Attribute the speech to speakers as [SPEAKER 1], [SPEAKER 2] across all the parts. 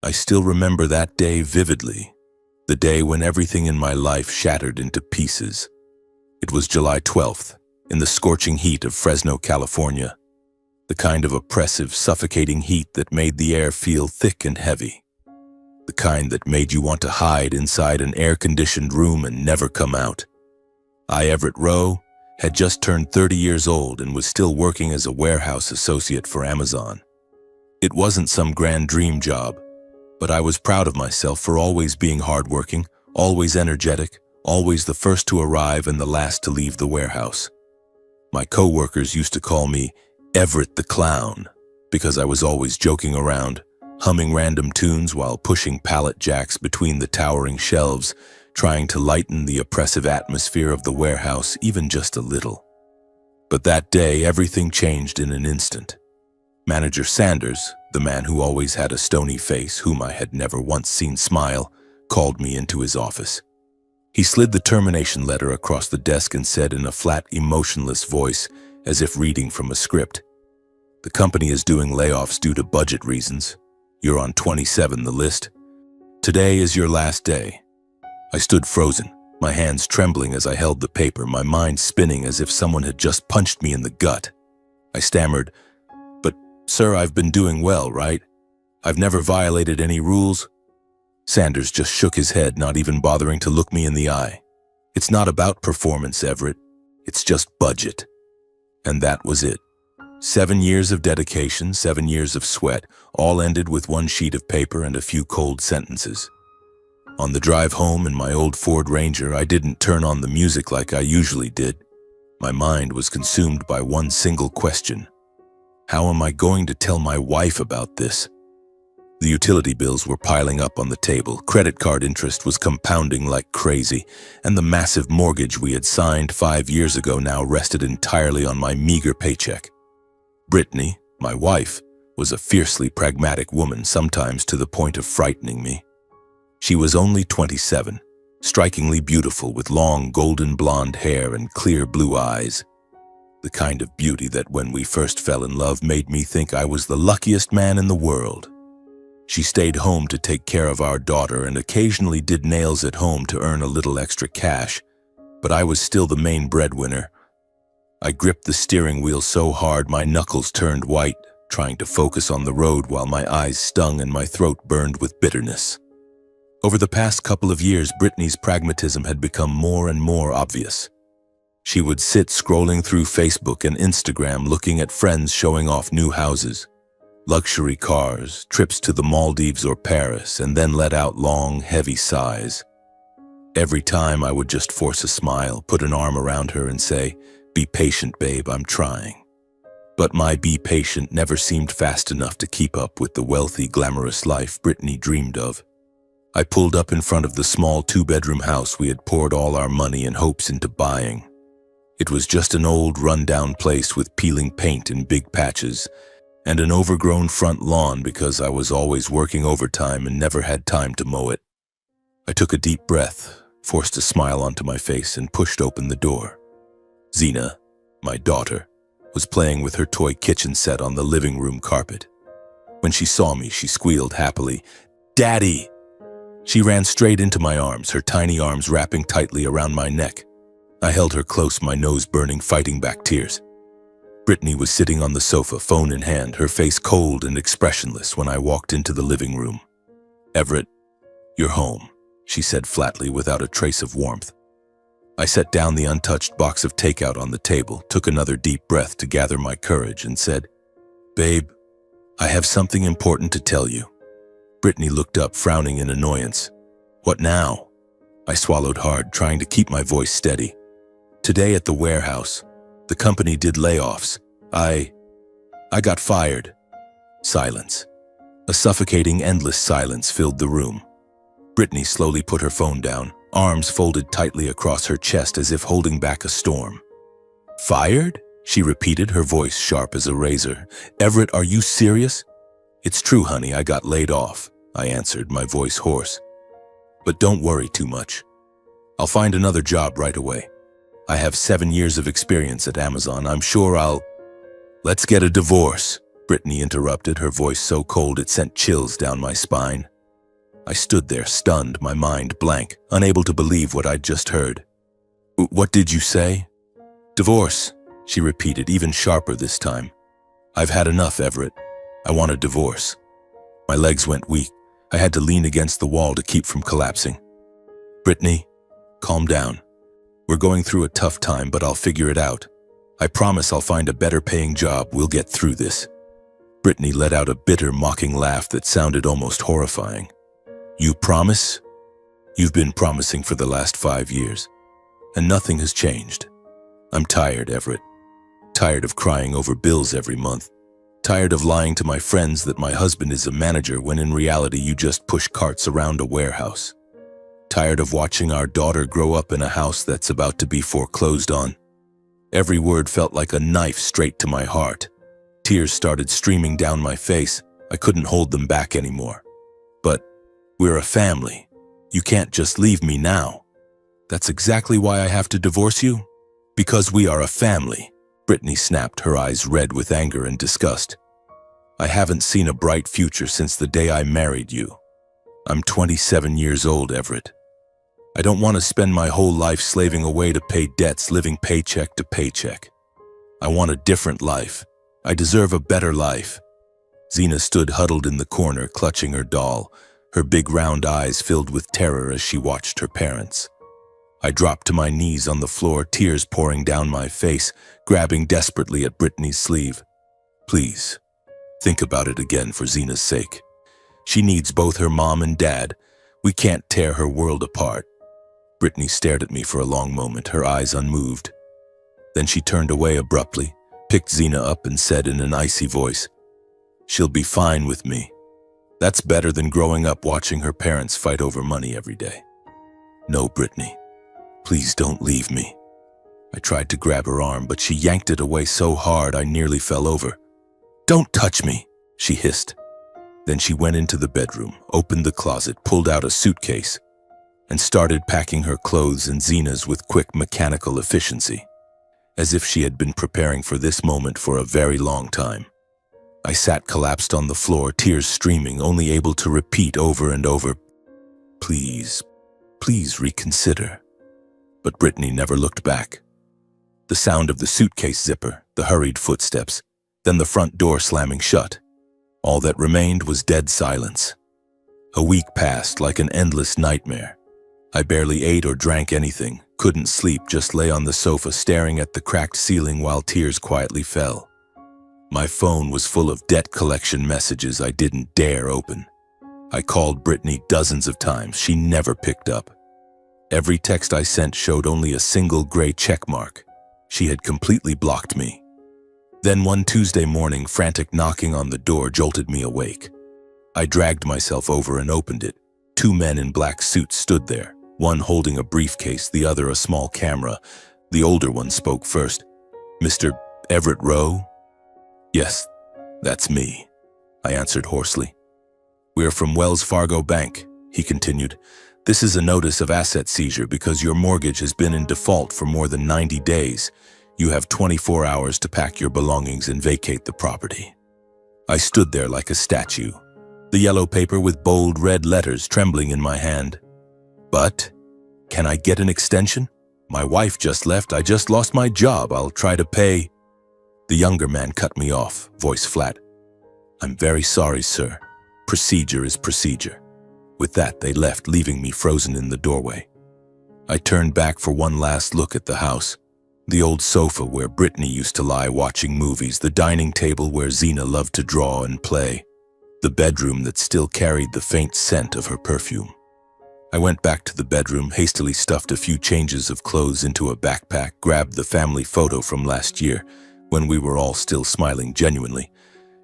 [SPEAKER 1] I still remember that day vividly, the day when everything in my life shattered into pieces. It was July 12th, in the scorching heat of Fresno, California, the kind of oppressive, suffocating heat that made the air feel thick and heavy, the kind that made you want to hide inside an air-conditioned room and never come out. I, Everett Rowe, had just turned 30 years old and was still working as a warehouse associate for Amazon. It wasn't some grand dream job, but I was proud of myself for always being hardworking, always energetic, always the first to arrive and the last to leave the warehouse. My co-workers used to call me Everett the Clown because I was always joking around, humming random tunes while pushing pallet jacks between the towering shelves, trying to lighten the oppressive atmosphere of the warehouse even just a little. But that day, everything changed in an instant. Manager Sanders, the man who always had a stony face, whom I had never once seen smile, called me into his office. He slid the termination letter across the desk and said in a flat, emotionless voice, as if reading from a script, "The company is doing layoffs due to budget reasons. You're on 27 the list. Today is your last day." I stood frozen, my hands trembling as I held the paper, my mind spinning as if someone had just punched me in the gut. I stammered, "But, sir, I've been doing well, right? I've never violated any rules." Sanders just shook his head, not even bothering to look me in the eye. "It's not about performance, Everett. It's just budget." And that was it. 7 years of dedication, 7 years of sweat, all ended with one sheet of paper and a few cold sentences. On the drive home in my old Ford Ranger, I didn't turn on the music like I usually did. My mind was consumed by one single question. How am I going to tell my wife about this? The utility bills were piling up on the table, credit card interest was compounding like crazy, and the massive mortgage we had signed 5 years ago now rested entirely on my meager paycheck. Brittany, my wife, was a fiercely pragmatic woman, sometimes to the point of frightening me. She was only 27, strikingly beautiful with long golden blonde hair and clear blue eyes. The kind of beauty that when we first fell in love made me think I was the luckiest man in the world. She stayed home to take care of our daughter and occasionally did nails at home to earn a little extra cash, but I was still the main breadwinner. I gripped the steering wheel so hard my knuckles turned white, trying to focus on the road while my eyes stung and my throat burned with bitterness. Over the past couple of years, Brittany's pragmatism had become more and more obvious. She would sit scrolling through Facebook and Instagram looking at friends showing off new houses, luxury cars, trips to the Maldives or Paris, and then let out long, heavy sighs. Every time I would just force a smile, put an arm around her and say, "Be patient, babe, I'm trying." But my be patient never seemed fast enough to keep up with the wealthy, glamorous life Brittany dreamed of. I pulled up in front of the small 2-bedroom house we had poured all our money and hopes into buying. It was just an old, run-down place with peeling paint in big patches and an overgrown front lawn because I was always working overtime and never had time to mow it. I took a deep breath, forced a smile onto my face, and pushed open the door. Zena, my daughter, was playing with her toy kitchen set on the living room carpet. When she saw me, she squealed happily, "Daddy!" She ran straight into my arms, her tiny arms wrapping tightly around my neck. I held her close, my nose burning, fighting back tears. Brittany was sitting on the sofa, phone in hand, her face cold and expressionless when I walked into the living room. "Everett, you're home," she said flatly without a trace of warmth. I set down the untouched box of takeout on the table, took another deep breath to gather my courage, and said, "Babe, I have something important to tell you." Brittany looked up, frowning in annoyance. "What now?" I swallowed hard, trying to keep my voice steady. "Today at the warehouse, the company did layoffs. I got fired." Silence. A suffocating, endless silence filled the room. Brittany slowly put her phone down, arms folded tightly across her chest as if holding back a storm. "Fired?" she repeated, her voice sharp as a razor. "Everett, are you serious?" "It's true, honey, I got laid off," I answered, my voice hoarse. "But don't worry too much. I'll find another job right away. I have 7 years of experience at Amazon. I'm sure I'll..." "Let's get a divorce," Brittany interrupted, her voice so cold it sent chills down my spine. I stood there, stunned, my mind blank, unable to believe what I'd just heard. What did you say? Divorce, she repeated, even sharper this time. I've had enough, Everett. I want a divorce. My legs went weak. I had to lean against the wall to keep from collapsing. Brittany, calm down. We're going through a tough time, but I'll figure it out. I promise I'll find a better paying job. We'll get through this. Brittany let out a bitter, mocking laugh that sounded almost horrifying. You promise? You've been promising for the last 5 years, and nothing has changed. I'm tired, Everett. Tired of crying over bills every month. Tired of lying to my friends that my husband is a manager when in reality you just push carts around a warehouse. Tired of watching our daughter grow up in a house that's about to be foreclosed on. Every word felt like a knife straight to my heart. Tears started streaming down my face. I couldn't hold them back anymore. But we're a family. You can't just leave me now. That's exactly why I have to divorce you? Because we are a family. Brittany snapped, her eyes red with anger and disgust. I haven't seen a bright future since the day I married you. I'm 27 years old, Everett. I don't want to spend my whole life slaving away to pay debts, living paycheck to paycheck. I want a different life. I deserve a better life. Zena stood huddled in the corner, clutching her doll, her big round eyes filled with terror as she watched her parents. I dropped to my knees on the floor, tears pouring down my face, grabbing desperately at Brittany's sleeve. Please, think about it again for Zena's sake. She needs both her mom and dad. We can't tear her world apart. Brittany stared at me for a long moment, her eyes unmoved. Then she turned away abruptly, picked Zena up and said in an icy voice, "She'll be fine with me. That's better than growing up watching her parents fight over money every day. No, Brittany, please don't leave me." I tried to grab her arm, but she yanked it away so hard I nearly fell over. "Don't touch me," she hissed. Then she went into the bedroom, opened the closet, pulled out a suitcase, and started packing her clothes and Zena's with quick mechanical efficiency, as if she had been preparing for this moment for a very long time. I sat collapsed on the floor, tears streaming, only able to repeat over and over, "Please, please reconsider." But Brittany never looked back. The sound of the suitcase zipper, the hurried footsteps, then the front door slamming shut. All that remained was dead silence. A week passed like an endless nightmare. I barely ate or drank anything, couldn't sleep, just lay on the sofa staring at the cracked ceiling while tears quietly fell. My phone was full of debt collection messages I didn't dare open. I called Brittany dozens of times. She never picked up. Every text I sent showed only a single gray check mark. She had completely blocked me. Then one Tuesday morning, frantic knocking on the door jolted me awake. I dragged myself over and opened it. 2 men in black suits stood there, one holding a briefcase, the other a small camera. The older one spoke first. "Mr. Everett Rowe?" "Yes, that's me," I answered hoarsely. "We're from Wells Fargo Bank," he continued. "This is a notice of asset seizure because your mortgage has been in default for more than 90 days. You have 24 hours to pack your belongings and vacate the property." I stood there like a statue, the yellow paper with bold red letters trembling in my hand. "But, can I get an extension? My wife just left. I just lost my job. I'll try to pay." The younger man cut me off, voice flat. "I'm very sorry, sir. Procedure is procedure." With that, they left, leaving me frozen in the doorway. I turned back for one last look at the house. The old sofa where Brittany used to lie watching movies, the dining table where Zena loved to draw and play, the bedroom that still carried the faint scent of her perfume. I went back to the bedroom, hastily stuffed a few changes of clothes into a backpack, grabbed the family photo from last year, when we were all still smiling genuinely,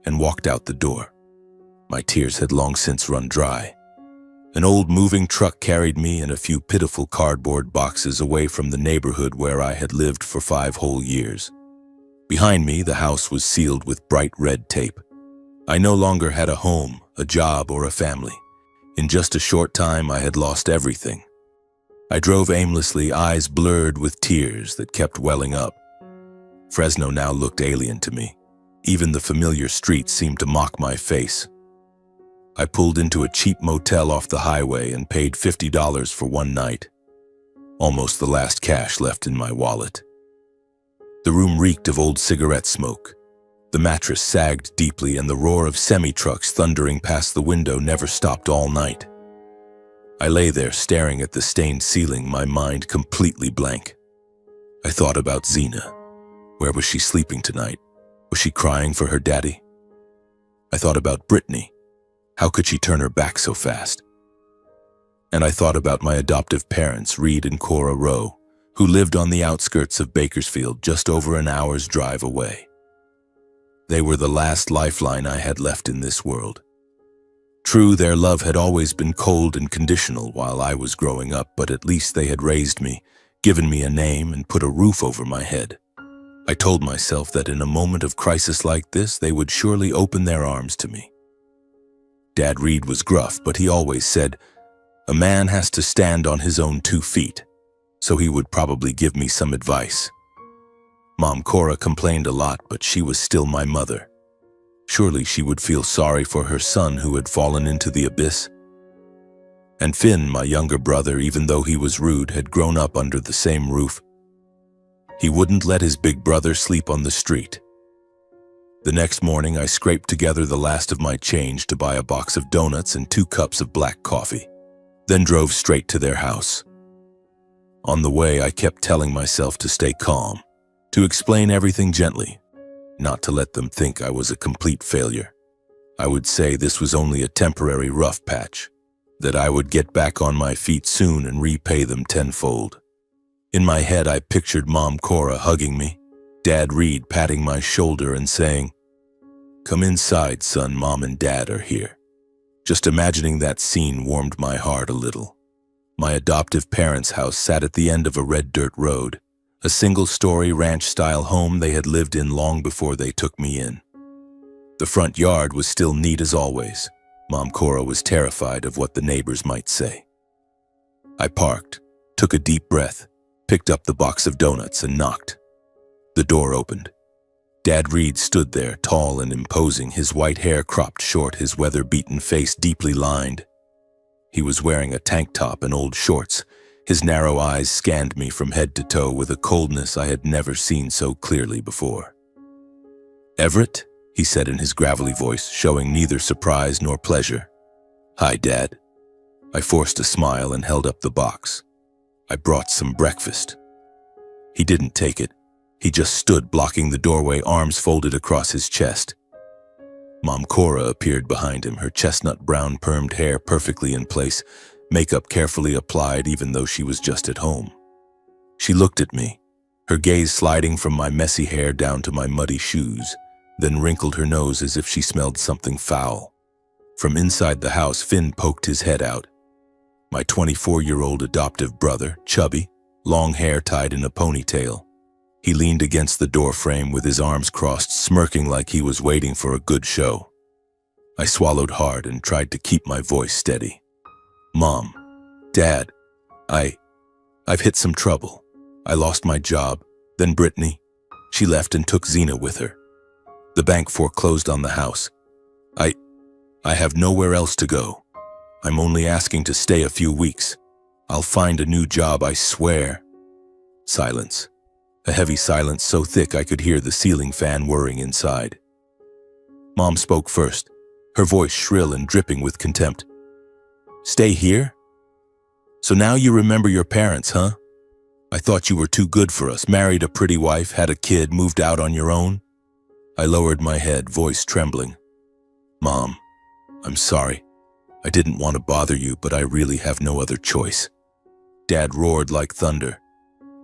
[SPEAKER 1] and walked out the door. My tears had long since run dry. An old moving truck carried me and a few pitiful cardboard boxes away from the neighborhood where I had lived for 5 whole years. Behind me, the house was sealed with bright red tape. I no longer had a home, a job, or a family. In just a short time, I had lost everything. I drove aimlessly, eyes blurred with tears that kept welling up. Fresno now looked alien to me. Even the familiar streets seemed to mock my face. I pulled into a cheap motel off the highway and paid $50 for one night, almost the last cash left in my wallet. The room reeked of old cigarette smoke. The mattress sagged deeply, and the roar of semi-trucks thundering past the window never stopped all night. I lay there staring at the stained ceiling, my mind completely blank. I thought about Xena. Where was she sleeping tonight? Was she crying for her daddy? I thought about Brittany. How could she turn her back so fast? And I thought about my adoptive parents, Reed and Cora Rowe, who lived on the outskirts of Bakersfield, just over an hour's drive away. They were the last lifeline I had left in this world. True, their love had always been cold and conditional while I was growing up, but at least they had raised me, given me a name, and put a roof over my head. I told myself that in a moment of crisis like this, they would surely open their arms to me. Dad Reed was gruff, but he always said, "A man has to stand on his own 2 feet," so he would probably give me some advice. Mom Cora complained a lot, but she was still my mother. Surely she would feel sorry for her son who had fallen into the abyss. And Finn, my younger brother, even though he was rude, had grown up under the same roof. He wouldn't let his big brother sleep on the street. The next morning, I scraped together the last of my change to buy a box of donuts and 2 cups of black coffee, then drove straight to their house. On the way, I kept telling myself to stay calm, to explain everything gently, not to let them think I was a complete failure. I would say this was only a temporary rough patch, that I would get back on my feet soon and repay them tenfold. In my head, I pictured Mom Cora hugging me, Dad Reed patting my shoulder and saying, "Come inside, son, Mom and Dad are here." Just imagining that scene warmed my heart a little. My adoptive parents' house sat at the end of a red dirt road, a single-story ranch-style home they had lived in long before they took me in. The front yard was still neat as always. Mom Cora was terrified of what the neighbors might say. I parked, took a deep breath, picked up the box of donuts and knocked. The door opened. Dad Reed stood there, tall and imposing, his white hair cropped short, his weather-beaten face deeply lined. He was wearing a tank top and old shorts. His narrow eyes scanned me from head to toe with a coldness I had never seen so clearly before. "Everett?" he said in his gravelly voice, showing neither surprise nor pleasure. "Hi, Dad." I forced a smile and held up the box. "I brought some breakfast." He didn't take it. He just stood blocking the doorway, arms folded across his chest. Mom Cora appeared behind him, her chestnut brown permed hair perfectly in place, makeup carefully applied even though she was just at home. She looked at me, her gaze sliding from my messy hair down to my muddy shoes, then wrinkled her nose as if she smelled something foul. From inside the house, Finn poked his head out. My 24-year-old adoptive brother, chubby, long hair tied in a ponytail. He leaned against the doorframe with his arms crossed, smirking like he was waiting for a good show. I swallowed hard and tried to keep my voice steady. "Mom, Dad, I've hit some trouble. I lost my job, then Brittany. She left and took Xena with her. The bank foreclosed on the house. I have nowhere else to go. I'm only asking to stay a few weeks. I'll find a new job, I swear." Silence. A heavy silence so thick I could hear the ceiling fan whirring inside. Mom spoke first, her voice shrill and dripping with contempt. "Stay here? So now you remember your parents, huh? I thought you were too good for us, married a pretty wife, had a kid, moved out on your own." I lowered my head, voice trembling. "Mom, I'm sorry. I didn't want to bother you, but I really have no other choice." Dad roared like thunder.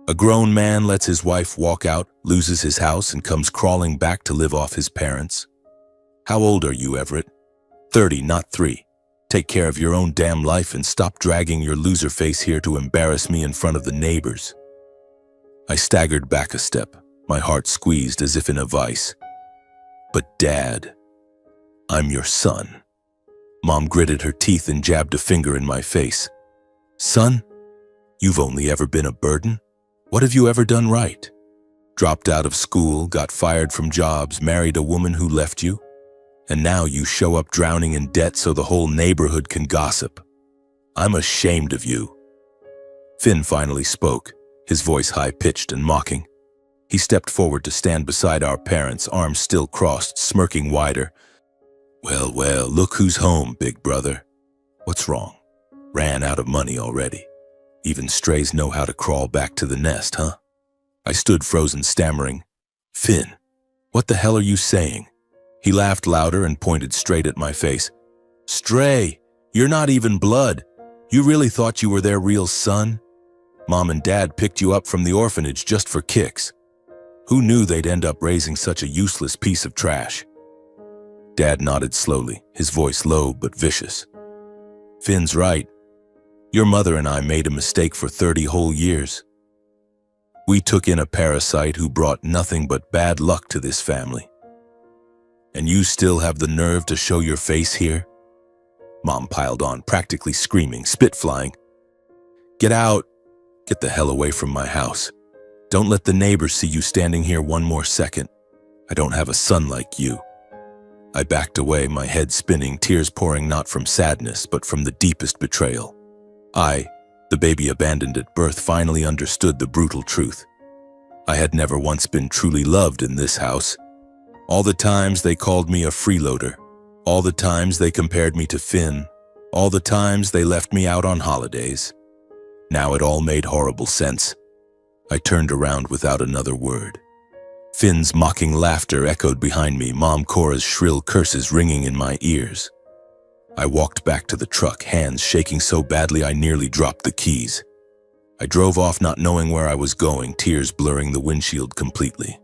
[SPEAKER 1] A grown man lets his wife walk out, loses his house, and comes crawling back to live off his parents. "How old are you, Everett?" 30, not 3. Take care of your own damn life and stop dragging your loser face here to embarrass me in front of the neighbors." I staggered back a step, my heart squeezed as if in a vice. "But Dad, I'm your son." Mom gritted her teeth and jabbed a finger in my face. "Son, you've only ever been a burden. What have you ever done right?" Dropped out of school, got fired from jobs, married a woman who left you, and now you show up drowning in debt so the whole neighborhood can gossip. I'm ashamed of you." Finn finally spoke, his voice high-pitched and mocking. He stepped forward to stand beside our parents, arms still crossed, smirking wider. Well, look who's home, big brother. What's wrong? Ran out of money already. Even strays know how to crawl back to the nest, huh?" I stood frozen, stammering, "Finn, what the hell are you saying?" He laughed louder and pointed straight at my face. "Stray, you're not even blood. You really thought you were their real son? Mom and Dad picked you up from the orphanage just for kicks. Who knew they'd end up raising such a useless piece of trash?" Dad nodded slowly, his voice low but vicious. "Finn's right. Your mother and I made a mistake for 30 whole years. We took in a parasite who brought nothing but bad luck to this family. And you still have the nerve to show your face here?" Mom piled on, practically screaming, spit flying. "Get out! Get the hell away from my house. Don't let the neighbors see you standing here one more second. I don't have a son like you." I backed away, my head spinning, tears pouring not from sadness, but from the deepest betrayal. I, the baby abandoned at birth, finally understood the brutal truth. I had never once been truly loved in this house. All the times they called me a freeloader. All the times they compared me to Finn. All the times they left me out on holidays. Now it all made horrible sense. I turned around without another word. Finn's mocking laughter echoed behind me, Mom Cora's shrill curses ringing in my ears. I walked back to the truck, hands shaking so badly I nearly dropped the keys. I drove off not knowing where I was going, tears blurring the windshield completely.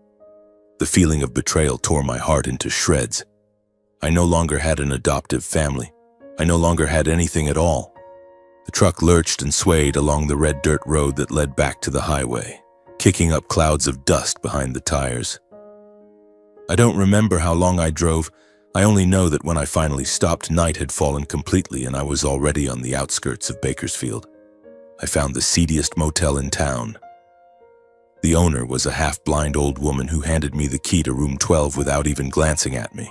[SPEAKER 1] The feeling of betrayal tore my heart into shreds. I no longer had an adoptive family. I no longer had anything at all. The truck lurched and swayed along the red dirt road that led back to the highway, kicking up clouds of dust behind the tires. I don't remember how long I drove. I only know that when I finally stopped, night had fallen completely and I was already on the outskirts of Bakersfield. I found the seediest motel in town. The owner was a half-blind old woman who handed me the key to room 12 without even glancing at me.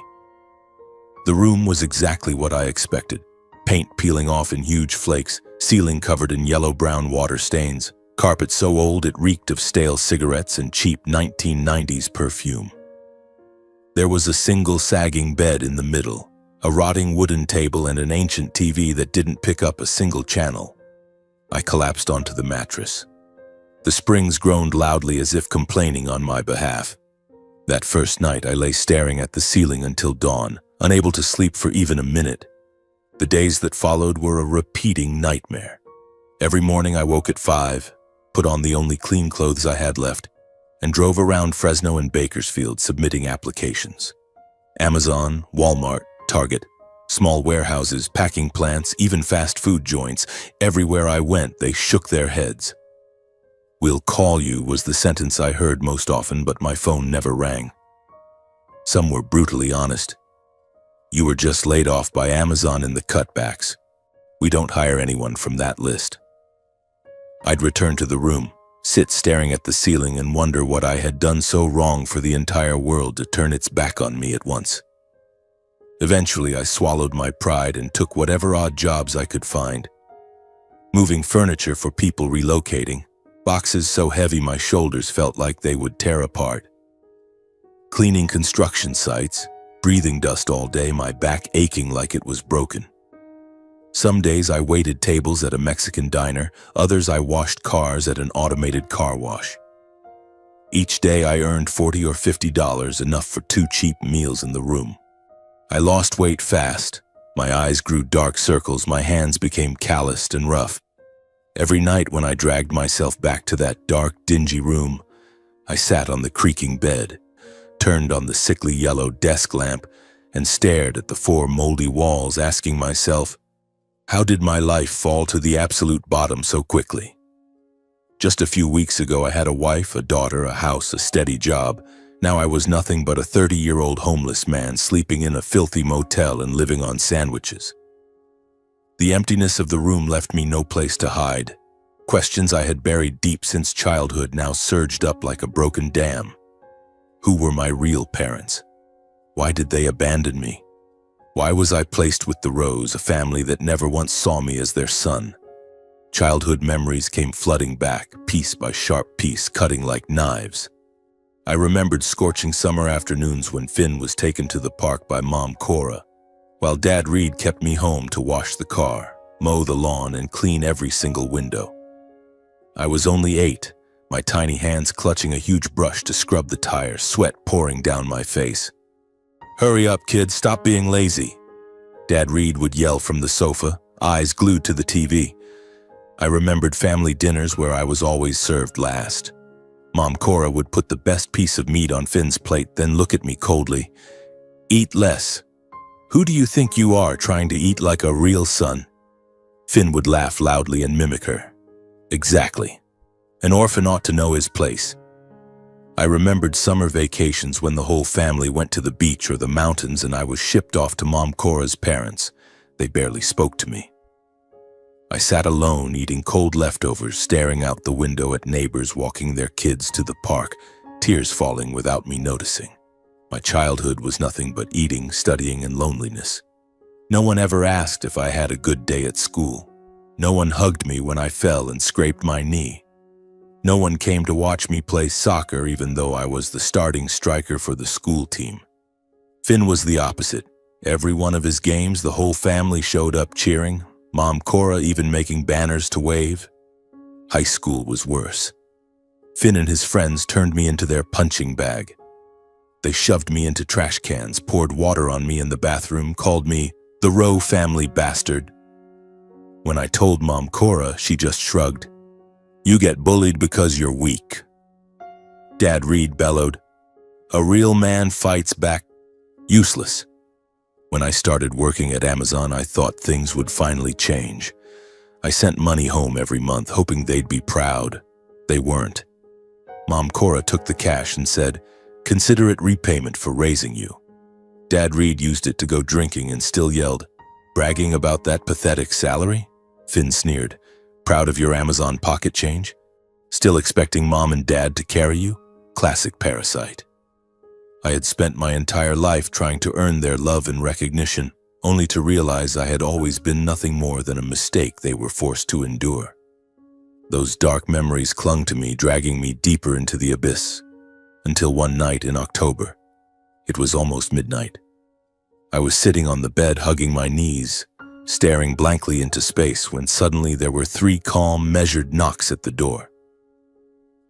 [SPEAKER 1] The room was exactly what I expected. Paint peeling off in huge flakes, ceiling covered in yellow-brown water stains, carpet so old it reeked of stale cigarettes and cheap 1990s perfume. There was a single sagging bed in the middle, a rotting wooden table and an ancient TV that didn't pick up a single channel. I collapsed onto the mattress. The springs groaned loudly as if complaining on my behalf. That first night I lay staring at the ceiling until dawn, unable to sleep for even a minute. The days that followed were a repeating nightmare. Every morning I woke at 5, put on the only clean clothes I had left, and drove around Fresno and Bakersfield submitting applications. Amazon, Walmart, Target, small warehouses, packing plants, even fast food joints. Everywhere I went, they shook their heads. "We'll call you" was the sentence I heard most often, but my phone never rang. Some were brutally honest. "You were just laid off by Amazon in the cutbacks. We don't hire anyone from that list." I'd return to the room, sit staring at the ceiling and wonder what I had done so wrong for the entire world to turn its back on me at once. Eventually, I swallowed my pride and took whatever odd jobs I could find. Moving furniture for people relocating, boxes so heavy my shoulders felt like they would tear apart. Cleaning construction sites, breathing dust all day, my back aching like it was broken. Some days I waited tables at a Mexican diner, others I washed cars at an automated car wash. Each day I earned $40 or $50, enough for 2 cheap meals in the room. I lost weight fast. My eyes grew dark circles, my hands became calloused and rough. Every night when I dragged myself back to that dark, dingy room, I sat on the creaking bed, turned on the sickly yellow desk lamp, and stared at the 4 moldy walls, asking myself, how did my life fall to the absolute bottom so quickly? Just a few weeks ago I had a wife, a daughter, a house, a steady job. Now I was nothing but a 30-year-old homeless man sleeping in a filthy motel and living on sandwiches. The emptiness of the room left me no place to hide. Questions I had buried deep since childhood now surged up like a broken dam. Who were my real parents? Why did they abandon me? Why was I placed with the Rose, a family that never once saw me as their son? Childhood memories came flooding back, piece by sharp piece, cutting like knives. I remembered scorching summer afternoons when Finn was taken to the park by Mom Cora, while Dad Reed kept me home to wash the car, mow the lawn, and clean every single window. I was only 8, my tiny hands clutching a huge brush to scrub the tires, sweat pouring down my face. "Hurry up, kid, stop being lazy," Dad Reed would yell from the sofa, eyes glued to the TV. I remembered family dinners where I was always served last. Mom Cora would put the best piece of meat on Finn's plate, then look at me coldly. "Eat less. Who do you think you are, trying to eat like a real son?" Finn would laugh loudly and mimic her. "Exactly. An orphan ought to know his place." I remembered summer vacations when the whole family went to the beach or the mountains and I was shipped off to Mom Cora's parents. They barely spoke to me. I sat alone, eating cold leftovers, staring out the window at neighbors walking their kids to the park, tears falling without me noticing. My childhood was nothing but eating, studying, and loneliness. No one ever asked if I had a good day at school. No one hugged me when I fell and scraped my knee. No one came to watch me play soccer even though I was the starting striker for the school team. Finn was the opposite. Every one of his games, the whole family showed up cheering, Mom Cora even making banners to wave. High school was worse. Finn and his friends turned me into their punching bag. They shoved me into trash cans, poured water on me in the bathroom, called me the Rowe family bastard. When I told Mom Cora, she just shrugged. "You get bullied because you're weak." Dad Reed bellowed, "A real man fights back." Useless. When I started working at Amazon, I thought things would finally change. I sent money home every month, hoping they'd be proud. They weren't. Mom Cora took the cash and said, "Consider it repayment for raising you." Dad Reed used it to go drinking and still yelled, "Bragging about that pathetic salary?" Finn sneered, "Proud of your Amazon pocket change? Still expecting Mom and Dad to carry you? Classic parasite." I had spent my entire life trying to earn their love and recognition, only to realize I had always been nothing more than a mistake they were forced to endure. Those dark memories clung to me, dragging me deeper into the abyss, until one night in October. It was almost midnight. I was sitting on the bed, hugging my knees, staring blankly into space, when suddenly there were 3 calm, measured knocks at the door.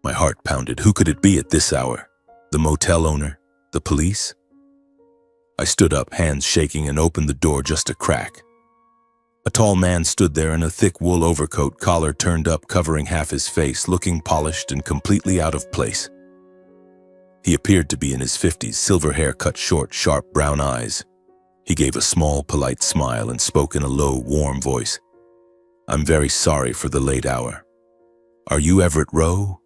[SPEAKER 1] My heart pounded. Who could it be at this hour? The motel owner? The police? I stood up, hands shaking, and opened the door just a crack. A tall man stood there in a thick wool overcoat, collar turned up, covering half his face, looking polished and completely out of place. He appeared to be in his 50s, silver hair cut short, sharp brown eyes. He gave a small, polite smile and spoke in a low, warm voice. "I'm very sorry for the late hour. Are you Everett Rowe?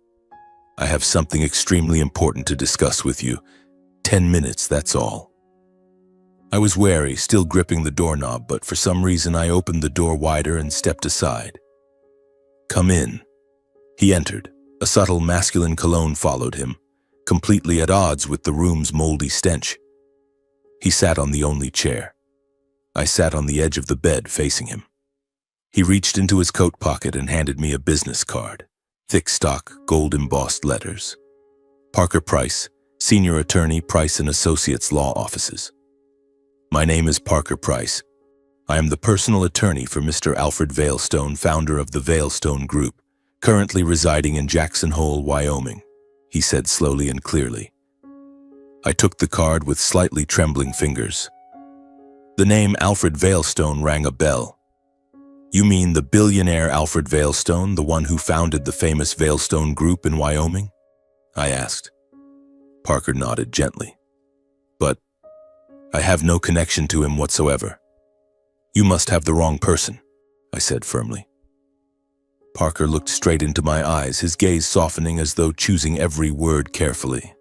[SPEAKER 1] I have something extremely important to discuss with you. 10 minutes, that's all." I was wary, still gripping the doorknob, but for some reason I opened the door wider and stepped aside. "Come in." He entered. A subtle masculine cologne followed him, completely at odds with the room's moldy stench. He sat on the only chair. I sat on the edge of the bed facing him. He reached into his coat pocket and handed me a business card. Thick stock, gold-embossed letters. Parker Price, Senior Attorney, Price & Associates Law Offices. "My name is Parker Price. I am the personal attorney for Mr. Alfred Veilstone, founder of the Veilstone Group, currently residing in Jackson Hole, Wyoming," he said slowly and clearly. I took the card with slightly trembling fingers. The name Alfred Veilstone rang a bell. "You mean the billionaire Alfred Veilstone, the one who founded the famous Veilstone Group in Wyoming?" I asked. Parker nodded gently. "But I have no connection to him whatsoever." "You must have the wrong person," I said firmly. Parker looked straight into my eyes, his gaze softening as though choosing every word carefully.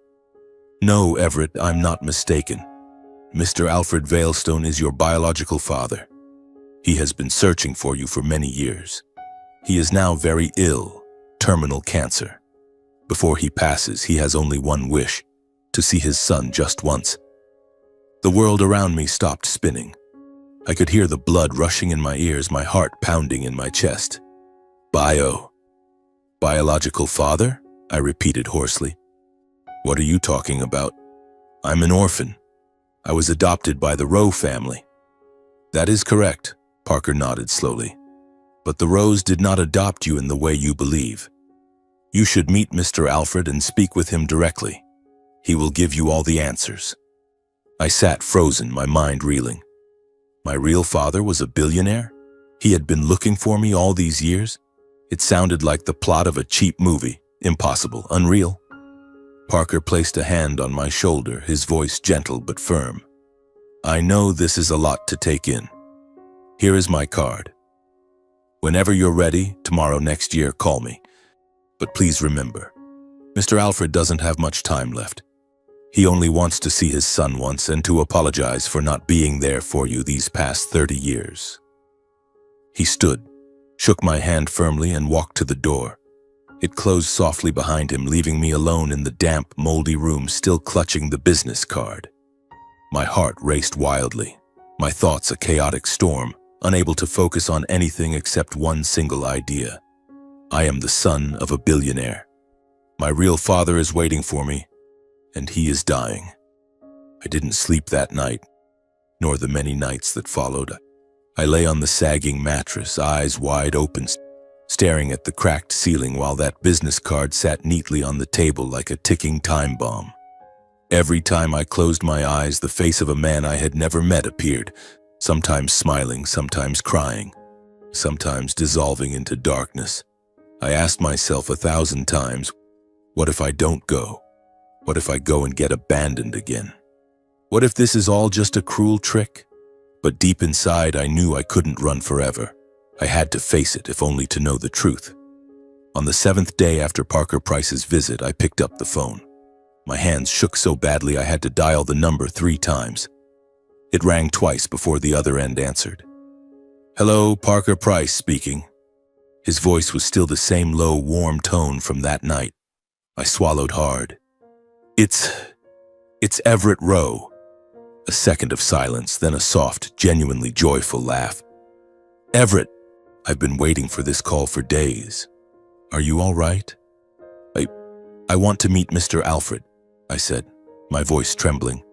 [SPEAKER 1] "No, Everett, I'm not mistaken. Mr. Alfred Veilstone is your biological father. He has been searching for you for many years. He is now very ill, terminal cancer. Before he passes, he has only one wish: to see his son just once. The world around me stopped spinning. I could hear the blood rushing in my ears, my heart pounding in my chest. Biological father? I repeated hoarsely. What are you talking about? I'm an orphan. I was adopted by the Rowe family. That is correct, Parker nodded slowly. But the Rowes did not adopt you in the way you believe. You should meet Mr. Alfred and speak with him directly. He will give you all the answers. I sat frozen, my mind reeling. My real father was a billionaire? He had been looking for me all these years? It sounded like the plot of a cheap movie. Impossible, unreal. Parker placed a hand on my shoulder, his voice gentle but firm. I know this is a lot to take in. Here is my card. Whenever you're ready, tomorrow next year, call me. But please remember, Mr. Alfred doesn't have much time left. He only wants to see his son once and to apologize for not being there for you these past 30 years. He stood, shook my hand firmly, and walked to the door. It closed softly behind him, leaving me alone in the damp, moldy room, still clutching the business card. My heart raced wildly, my thoughts a chaotic storm, unable to focus on anything except one single idea. I am the son of a billionaire. My real father is waiting for me, and he is dying. I didn't sleep that night, nor the many nights that followed. I lay on the sagging mattress, eyes wide open, staring at the cracked ceiling while that business card sat neatly on the table like a ticking time bomb. Every time I closed my eyes, the face of a man I had never met appeared, sometimes smiling, sometimes crying, sometimes dissolving into darkness. I asked myself 1,000 times, what if I don't go? What if I go and get abandoned again? What if this is all just a cruel trick? But deep inside, I knew I couldn't run forever. I had to face it, if only to know the truth. On the 7th day after Parker Price's visit, I picked up the phone. My hands shook so badly I had to dial the number 3 times. It rang twice before the other end answered. Hello, Parker Price speaking. His voice was still the same low, warm tone from that night. I swallowed hard. It's Everett Rowe. A second of silence, then a soft, genuinely joyful laugh. Everett, I've been waiting for this call for days. Are you all right? I want to meet Mr. Alfred, I said, my voice trembling.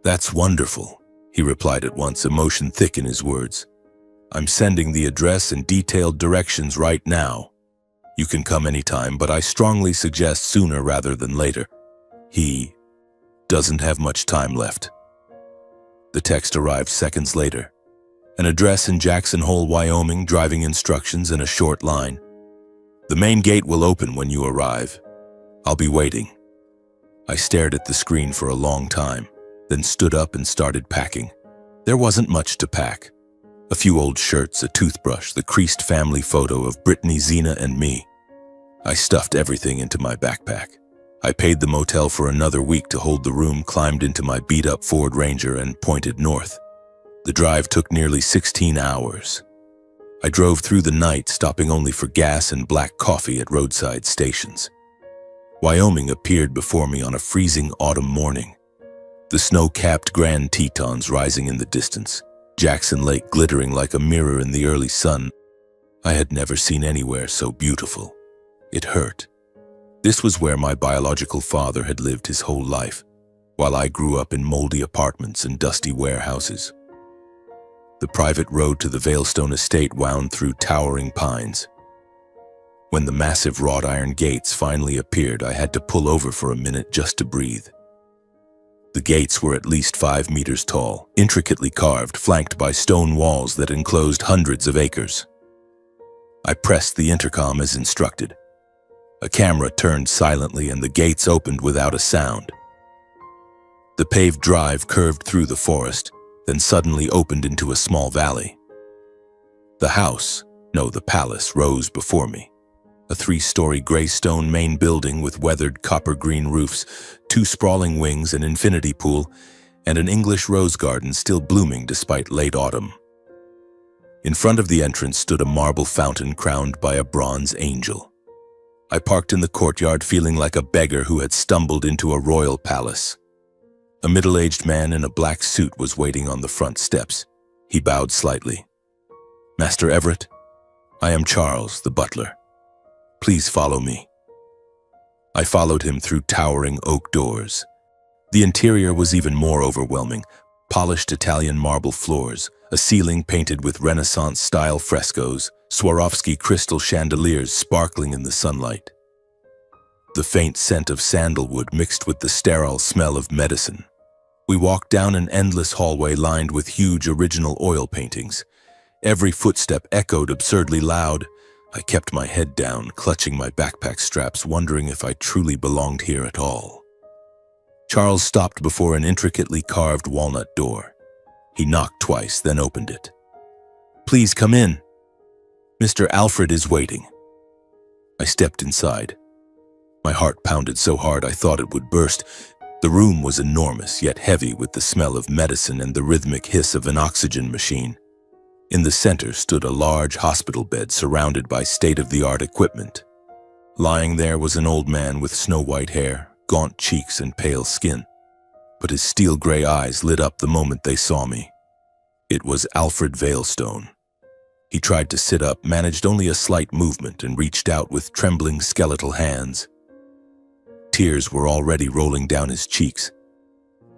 [SPEAKER 1] That's wonderful, he replied at once, emotion thick in his words. I'm sending the address and detailed directions right now. You can come anytime, but I strongly suggest sooner rather than later. He doesn't have much time left. The text arrived seconds later. An address in Jackson Hole, Wyoming, driving instructions, and a short line. The main gate will open when you arrive. I'll be waiting. I stared at the screen for a long time, then stood up and started packing. There wasn't much to pack. A few old shirts, a toothbrush, the creased family photo of Brittany, Zena, and me. I stuffed everything into my backpack. I paid the motel for another week to hold the room, climbed into my beat-up Ford Ranger, and pointed north. The drive took nearly 16 hours. I drove through the night, stopping only for gas and black coffee at roadside stations. Wyoming appeared before me on a freezing autumn morning. The snow-capped Grand Tetons rising in the distance, Jackson Lake glittering like a mirror in the early sun. I had never seen anywhere so beautiful. It hurt. This was where my biological father had lived his whole life, while I grew up in moldy apartments and dusty warehouses. The private road to the Veilstone estate wound through towering pines. When the massive wrought iron gates finally appeared, I had to pull over for a minute just to breathe. The gates were at least 5 meters tall, intricately carved, flanked by stone walls that enclosed hundreds of acres. I pressed the intercom as instructed. A camera turned silently and the gates opened without a sound. The paved drive curved through the forest, then suddenly opened into a small valley. The palace rose before me. A 3-story gray stone main building with weathered copper-green roofs, 2 sprawling wings, an infinity pool, and an English rose garden still blooming despite late autumn. In front of the entrance stood a marble fountain crowned by a bronze angel. I parked in the courtyard feeling like a beggar who had stumbled into a royal palace. A middle-aged man in a black suit was waiting on the front steps. He bowed slightly. "Master Everett, I am Charles, the butler. Please follow me." I followed him through towering oak doors. The interior was even more overwhelming. Polished Italian marble floors, a ceiling painted with Renaissance-style frescoes, Swarovski crystal chandeliers sparkling in the sunlight. The faint scent of sandalwood mixed with the sterile smell of medicine. We walked down an endless hallway lined with huge original oil paintings. Every footstep echoed absurdly loud. I kept my head down, clutching my backpack straps, wondering if I truly belonged here at all. Charles stopped before an intricately carved walnut door. He knocked twice, then opened it. "Please come in. Mr. Alfred is waiting." I stepped inside. My heart pounded so hard I thought it would burst. The room was enormous, yet heavy with the smell of medicine and the rhythmic hiss of an oxygen machine. In the center stood a large hospital bed surrounded by state-of-the-art equipment. Lying there was an old man with snow-white hair, gaunt cheeks and pale skin. But his steel-gray eyes lit up the moment they saw me. It was Alfred Veilstone. He tried to sit up, managed only a slight movement, and reached out with trembling skeletal hands. Tears were already rolling down his cheeks.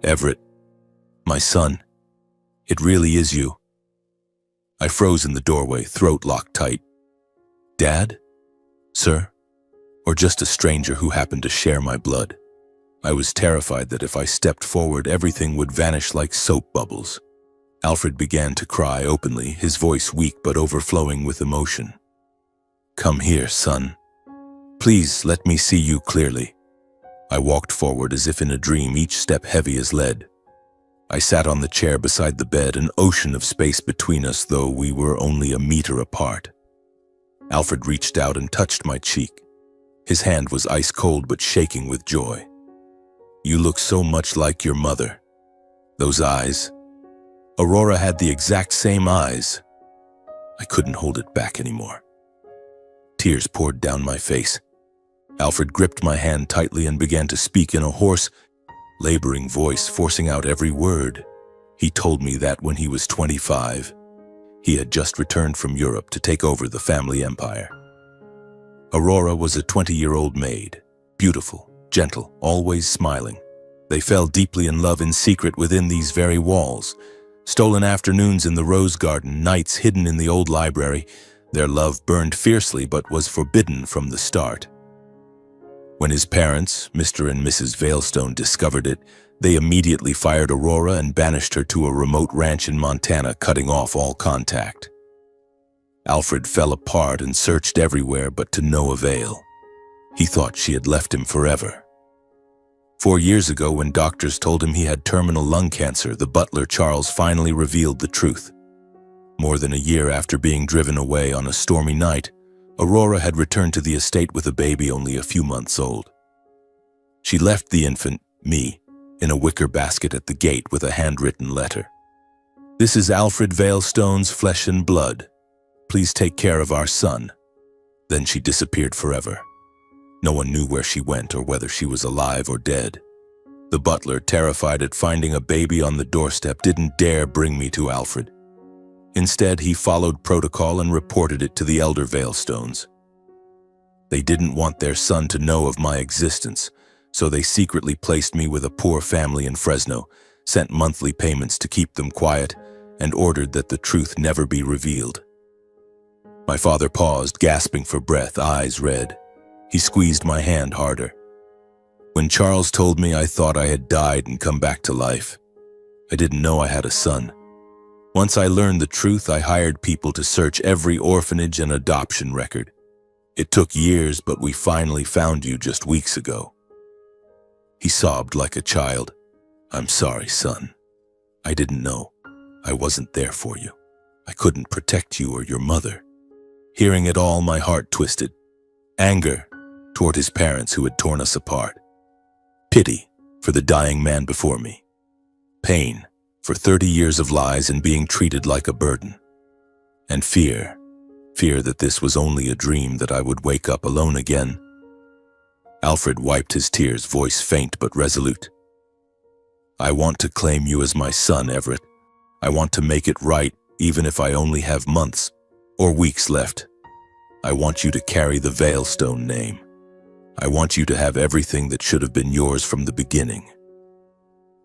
[SPEAKER 1] "Everett, my son, it really is you." I froze in the doorway, throat locked tight. "Dad? Sir? Or just a stranger who happened to share my blood?" I was terrified that if I stepped forward, everything would vanish like soap bubbles. Alfred began to cry openly, his voice weak but overflowing with emotion. "Come here, son. Please let me see you clearly." I walked forward as if in a dream, each step heavy as lead. I sat on the chair beside the bed, an ocean of space between us, though we were only a meter apart. Alfred reached out and touched my cheek. His hand was ice cold but shaking with joy. "You look so much like your mother. Those eyes. Aurora had the exact same eyes." I couldn't hold it back anymore. Tears poured down my face. Alfred gripped my hand tightly and began to speak in a hoarse, laboring voice, forcing out every word. He told me that when he was 25, he had just returned from Europe to take over the family empire. Aurora was a 20-year-old maid, beautiful, gentle, always smiling. They fell deeply in love in secret within these very walls. Stolen afternoons in the rose garden, nights hidden in the old library. Their love burned fiercely but was forbidden from the start. When his parents, Mr. and Mrs. Veilstone, discovered it, they immediately fired Aurora and banished her to a remote ranch in Montana, cutting off all contact. Alfred fell apart and searched everywhere, but to no avail. He thought she had left him forever. 4 years ago, when doctors told him he had terminal lung cancer, the butler Charles finally revealed the truth. More than a year after being driven away on a stormy night, Aurora had returned to the estate with a baby only a few months old. She left the infant, me, in a wicker basket at the gate with a handwritten letter. "This is Alfred Veilstone's flesh and blood. Please take care of our son." Then she disappeared forever. No one knew where she went or whether she was alive or dead. The butler, terrified at finding a baby on the doorstep, didn't dare bring me to Alfred. Instead, he followed protocol and reported it to the elder Veilstones. They didn't want their son to know of my existence, so they secretly placed me with a poor family in Fresno, sent monthly payments to keep them quiet, and ordered that the truth never be revealed. My father paused, gasping for breath, eyes red. He squeezed my hand harder. When Charles told me, I thought I had died and come back to life. I didn't know I had a son. Once I learned the truth, I hired people to search every orphanage and adoption record. It took years, but we finally found you just weeks ago. He sobbed like a child. "I'm sorry, son. I didn't know. I wasn't there for you. I couldn't protect you or your mother." Hearing it all, my heart twisted. Anger toward his parents who had torn us apart. Pity for the dying man before me. Pain for 30 years of lies and being treated like a burden. And fear that this was only a dream, that I would wake up alone again, Alfred wiped his tears, voice faint but resolute. I want to claim you as my son, Everett. I want to make it right, even if I only have months or weeks left. I want you to carry the Veilstone name. I want you to have everything that should have been yours from the beginning.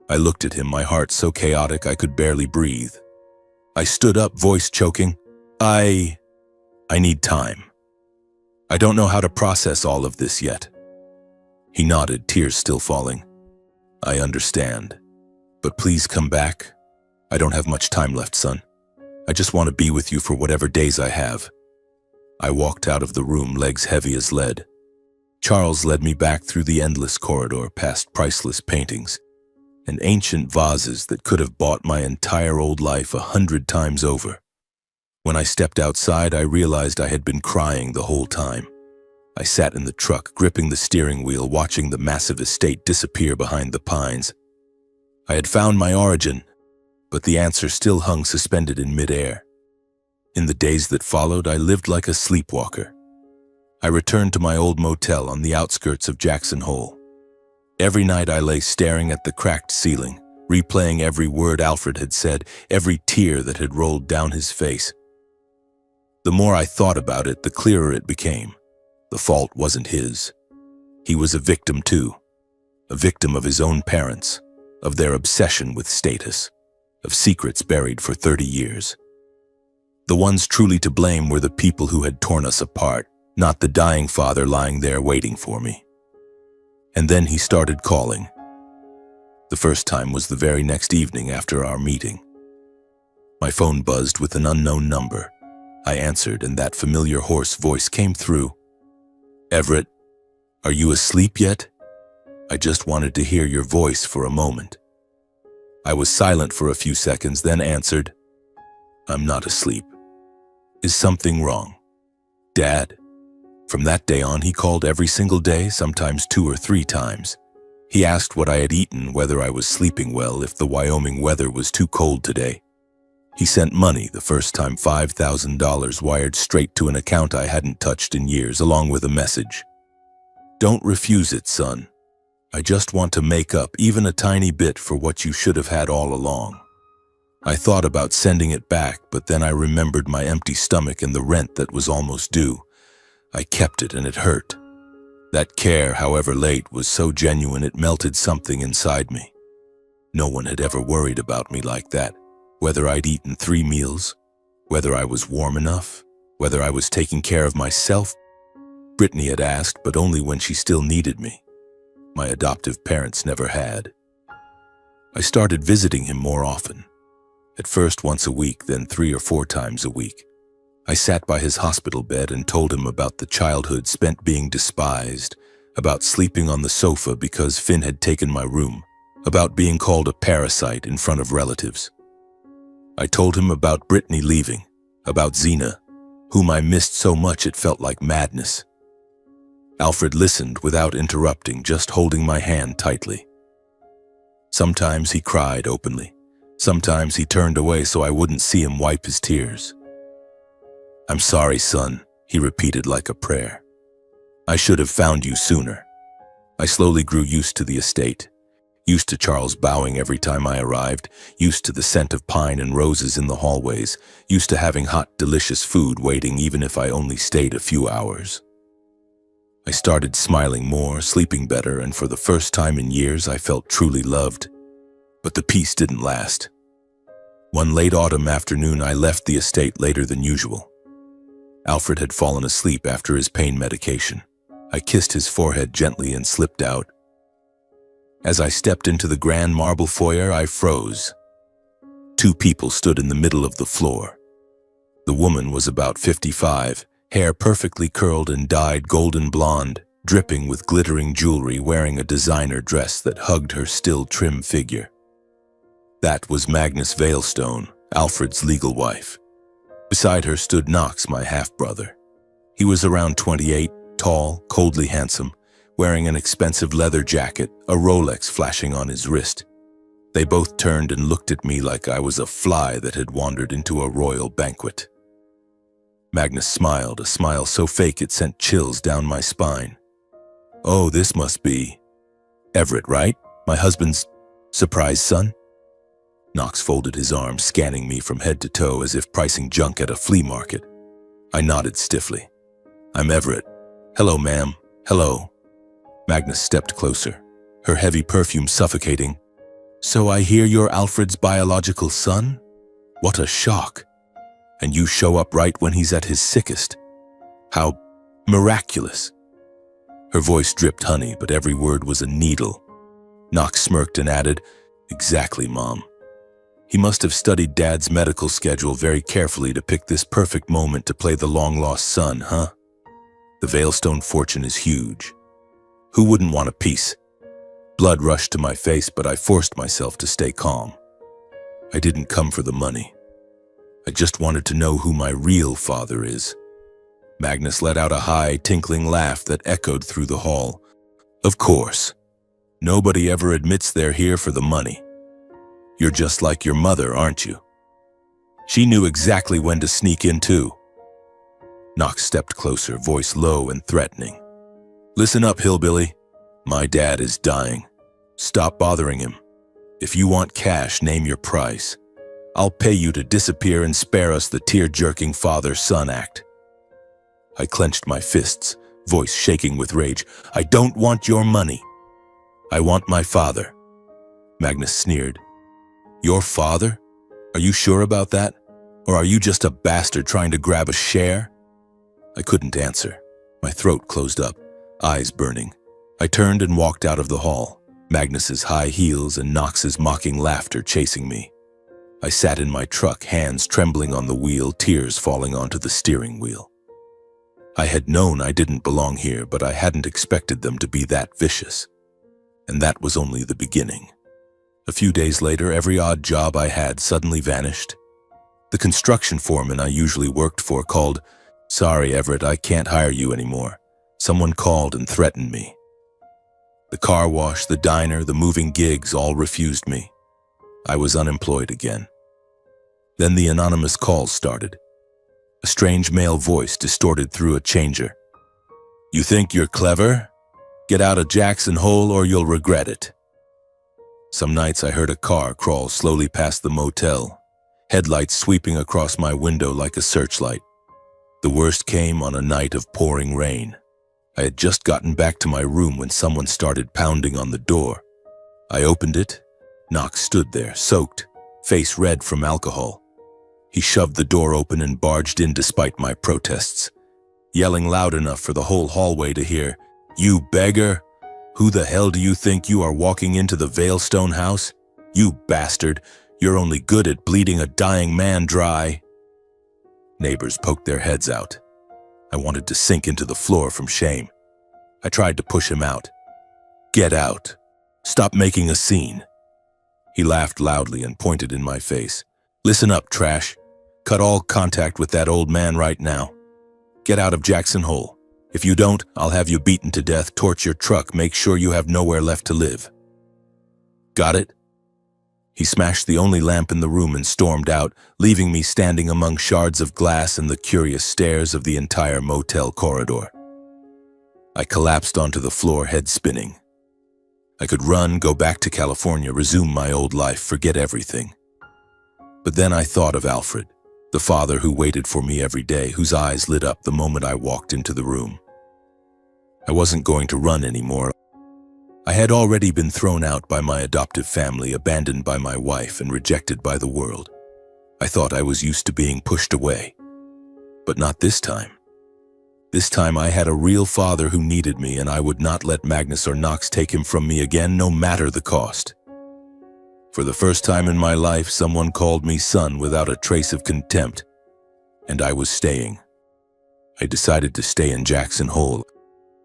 [SPEAKER 1] I looked at him, my heart so chaotic I could barely breathe. I stood up, voice choking. I need time. I don't know how to process all of this yet. He nodded, tears still falling. I understand. But please come back. I don't have much time left, son. I just want to be with you for whatever days I have. I walked out of the room, legs heavy as lead. Charles led me back through the endless corridor, past priceless paintings and ancient vases that could have bought my entire old life 100 times over. When I stepped outside, I realized I had been crying the whole time. I sat in the truck, gripping the steering wheel, watching the massive estate disappear behind the pines. I had found my origin, but the answer still hung suspended in midair. In the days that followed, I lived like a sleepwalker. I returned to my old motel on the outskirts of Jackson Hole. Every night I lay staring at the cracked ceiling, replaying every word Alfred had said, every tear that had rolled down his face. The more I thought about it, the clearer it became. The fault wasn't his. He was a victim too. A victim of his own parents, of their obsession with status, of secrets buried for 30 years. The ones truly to blame were the people who had torn us apart, not the dying father lying there waiting for me. And then he started calling. The first time was the very next evening after our meeting. My phone buzzed with an unknown number. I answered, and that familiar hoarse voice came through. Everett, are you asleep yet? I just wanted to hear your voice for a moment. I was silent for a few seconds, then answered, I'm not asleep. Is something wrong? Dad? From that day on, he called every single day, sometimes 2 or 3 times. He asked what I had eaten, whether I was sleeping well, if the Wyoming weather was too cold today. He sent money, the first time $5,000 wired straight to an account I hadn't touched in years, along with a message. Don't refuse it, son. I just want to make up even a tiny bit for what you should have had all along. I thought about sending it back, but then I remembered my empty stomach and the rent that was almost due. I kept it and it hurt. That care, however late, was so genuine it melted something inside me. No one had ever worried about me like that, whether I'd eaten 3 meals, whether I was warm enough, whether I was taking care of myself. Brittany had asked, but only when she still needed me. My adoptive parents never had. I started visiting him more often. At first once a week, then 3 or 4 times a week. I sat by his hospital bed and told him about the childhood spent being despised, about sleeping on the sofa because Finn had taken my room, about being called a parasite in front of relatives. I told him about Brittany leaving, about Zena, whom I missed so much it felt like madness. Alfred listened without interrupting, just holding my hand tightly. Sometimes he cried openly. Sometimes he turned away so I wouldn't see him wipe his tears. I'm sorry, son, he repeated like a prayer. I should have found you sooner. I slowly grew used to the estate, used to Charles bowing every time I arrived, used to the scent of pine and roses in the hallways, used to having hot, delicious food waiting even if I only stayed a few hours. I started smiling more, sleeping better, and for the first time in years I felt truly loved. But the peace didn't last. One late autumn afternoon I left the estate later than usual. Alfred had fallen asleep after his pain medication. I kissed his forehead gently and slipped out. As I stepped into the grand marble foyer, I froze. 2 people stood in the middle of the floor. The woman was about 55, hair perfectly curled and dyed golden blonde, dripping with glittering jewelry, wearing a designer dress that hugged her still trim figure. That was Magnus Veilstone, Alfred's legal wife. Beside her stood Knox, my half-brother. He was around 28, tall, coldly handsome, wearing an expensive leather jacket, a Rolex flashing on his wrist. They both turned and looked at me like I was a fly that had wandered into a royal banquet. Magnus smiled, a smile so fake it sent chills down my spine. Oh, this must be Everett, right? My husband's surprise son? Knox folded his arms, scanning me from head to toe as if pricing junk at a flea market. I nodded stiffly. I'm Everett. Hello, ma'am. Hello. Magnus stepped closer, her heavy perfume suffocating. So I hear you're Alfred's biological son? What a shock. And you show up right when he's at his sickest. How miraculous. Her voice dripped honey, but every word was a needle. Knox smirked and added, Exactly, Mom. He must have studied Dad's medical schedule very carefully to pick this perfect moment to play the long-lost son, huh? The Veilstone fortune is huge. Who wouldn't want a piece? Blood rushed to my face, but I forced myself to stay calm. I didn't come for the money. I just wanted to know who my real father is. Magnus let out a high, tinkling laugh that echoed through the hall. Of course. Nobody ever admits they're here for the money. You're just like your mother, aren't you? She knew exactly when to sneak in, too. Knox stepped closer, voice low and threatening. Listen up, hillbilly. My dad is dying. Stop bothering him. If you want cash, name your price. I'll pay you to disappear and spare us the tear-jerking father-son act. I clenched my fists, voice shaking with rage. I don't want your money. I want my father. Magnus sneered. Your father? Are you sure about that? Or are you just a bastard trying to grab a share? I couldn't answer. My throat closed up, eyes burning. I turned and walked out of the hall, Magnus's high heels and Knox's mocking laughter chasing me. I sat in my truck, hands trembling on the wheel, tears falling onto the steering wheel. I had known I didn't belong here, but I hadn't expected them to be that vicious. And that was only the beginning. A few days later, every odd job I had suddenly vanished. The construction foreman I usually worked for called, Sorry, Everett, I can't hire you anymore. Someone called and threatened me. The car wash, the diner, the moving gigs all refused me. I was unemployed again. Then the anonymous calls started. A strange male voice distorted through a changer. You think you're clever? Get out of Jackson Hole or you'll regret it. Some nights I heard a car crawl slowly past the motel, headlights sweeping across my window like a searchlight. The worst came on a night of pouring rain. I had just gotten back to my room when someone started pounding on the door. I opened it. Knox stood there, soaked, face red from alcohol. He shoved the door open and barged in despite my protests, yelling loud enough for the whole hallway to hear, You beggar! Who the hell do you think you are walking into the Veilstone house? You bastard! You're only good at bleeding a dying man dry. Neighbors poked their heads out. I wanted to sink into the floor from shame. I tried to push him out. Get out. Stop making a scene. He laughed loudly and pointed in my face. Listen up, trash. Cut all contact with that old man right now. Get out of Jackson Hole. If you don't, I'll have you beaten to death, torch your truck, make sure you have nowhere left to live. Got it? He smashed the only lamp in the room and stormed out, leaving me standing among shards of glass and the curious stares of the entire motel corridor. I collapsed onto the floor, head spinning. I could run, go back to California, resume my old life, forget everything. But then I thought of Alfred, the father who waited for me every day, whose eyes lit up the moment I walked into the room. I wasn't going to run anymore. I had already been thrown out by my adoptive family, abandoned by my wife, and rejected by the world. I thought I was used to being pushed away. But not this time. This time I had a real father who needed me, and I would not let Magnus or Knox take him from me again, no matter the cost. For the first time in my life, someone called me son without a trace of contempt, and I was staying. I decided to stay in Jackson Hole.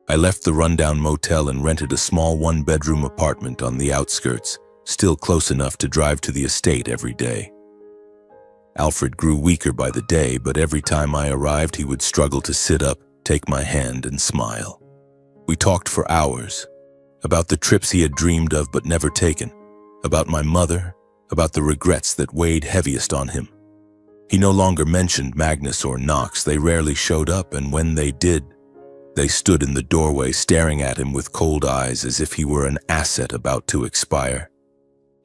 [SPEAKER 1] I left the rundown motel and rented a small one-bedroom apartment on the outskirts, still close enough to drive to the estate every day. Alfred grew weaker by the day, but every time I arrived, he would struggle to sit up, take my hand, and smile. We talked for hours, about the trips he had dreamed of but never taken, about my mother, about the regrets that weighed heaviest on him. He no longer mentioned Magnus or Knox. They rarely showed up, and when they did, They stood in the doorway staring at him with cold eyes as if he were an asset about to expire.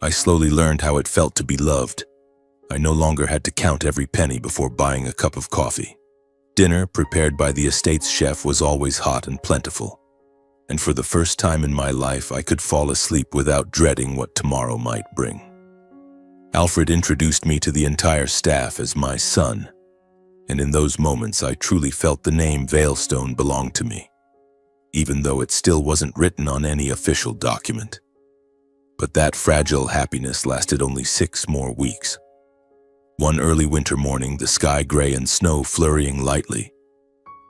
[SPEAKER 1] I slowly learned how it felt to be loved. I no longer had to count every penny before buying a cup of coffee. Dinner, prepared by the estate's chef, was always hot and plentiful. And for the first time in my life, I could fall asleep without dreading what tomorrow might bring. Alfred introduced me to the entire staff as my son, and in those moments I truly felt the name Veilstone belonged to me, even though it still wasn't written on any official document. But that fragile happiness lasted only 6 more weeks. One early winter morning, the sky gray and snow flurrying lightly,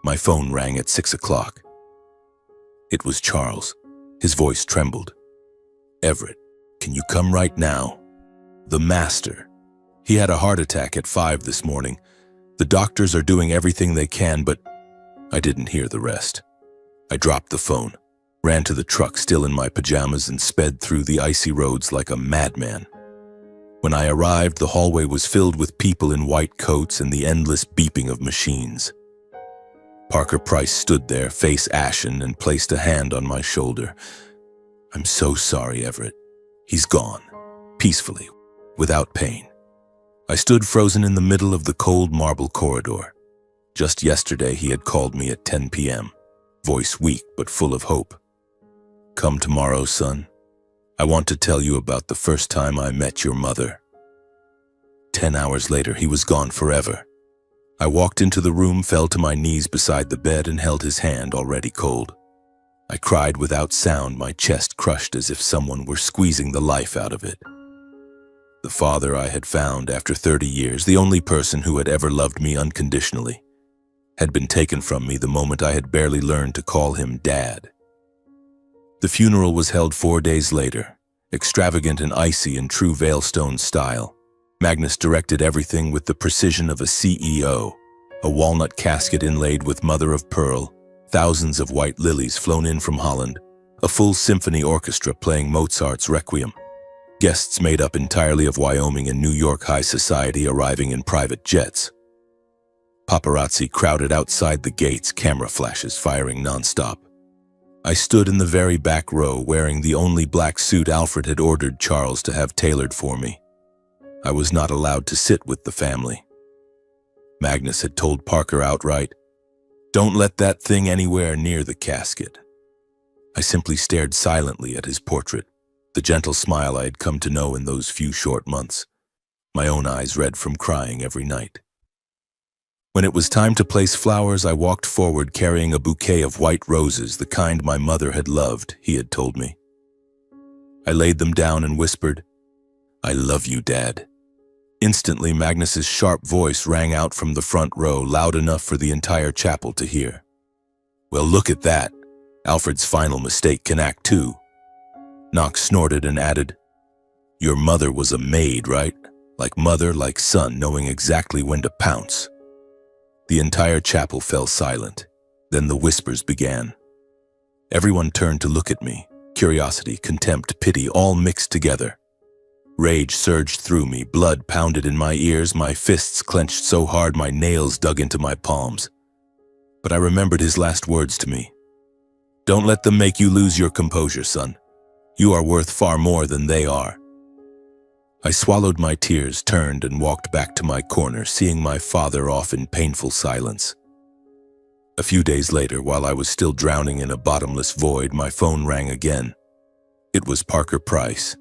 [SPEAKER 1] my phone rang at 6 o'clock. It was Charles. His voice trembled. "Everett, can you come right now? The master. He had a heart attack at 5 this morning. The doctors are doing everything they can, but..." I didn't hear the rest. I dropped the phone, ran to the truck still in my pajamas, and sped through the icy roads like a madman. When I arrived, the hallway was filled with people in white coats and the endless beeping of machines. Parker Price stood there, face ashen, and placed a hand on my shoulder. "I'm so sorry, Everett. He's gone, peacefully, without pain." I stood frozen in the middle of the cold marble corridor. Just yesterday, he had called me at 10 p.m., voice weak but full of hope. "Come tomorrow, son. I want to tell you about the first time I met your mother." 10 hours later, he was gone forever. I walked into the room, fell to my knees beside the bed, and held his hand, already cold. I cried without sound, my chest crushed as if someone were squeezing the life out of it. The father I had found after 30 years, the only person who had ever loved me unconditionally, had been taken from me the moment I had barely learned to call him Dad. The funeral was held 4 days later, extravagant and icy in true Veilstone style. Magnus directed everything with the precision of a CEO, a walnut casket inlaid with mother of pearl, thousands of white lilies flown in from Holland, a full symphony orchestra playing Mozart's Requiem, guests made up entirely of Wyoming and New York high society arriving in private jets. Paparazzi crowded outside the gates, camera flashes firing nonstop. I stood in the very back row wearing the only black suit Alfred had ordered Charles to have tailored for me. I was not allowed to sit with the family. Magnus had told Parker outright, "Don't let that thing anywhere near the casket." I simply stared silently at his portrait, the gentle smile I had come to know in those few short months, my own eyes red from crying every night. When it was time to place flowers, I walked forward carrying a bouquet of white roses, the kind my mother had loved, he had told me. I laid them down and whispered, "I love you, Dad." Instantly, Magnus's sharp voice rang out from the front row, loud enough for the entire chapel to hear. "Well, look at that. Alfred's final mistake can act too." Knox snorted and added, "Your mother was a maid, right? Like mother, like son, knowing exactly when to pounce." The entire chapel fell silent. Then the whispers began. Everyone turned to look at me, curiosity, contempt, pity, all mixed together. Rage surged through me, blood pounded in my ears, my fists clenched so hard my nails dug into my palms. But I remembered his last words to me. "Don't let them make you lose your composure, son. You are worth far more than they are." I swallowed my tears, turned, and walked back to my corner, seeing my father off in painful silence. A few days later, while I was still drowning in a bottomless void, my phone rang again. It was Parker Price.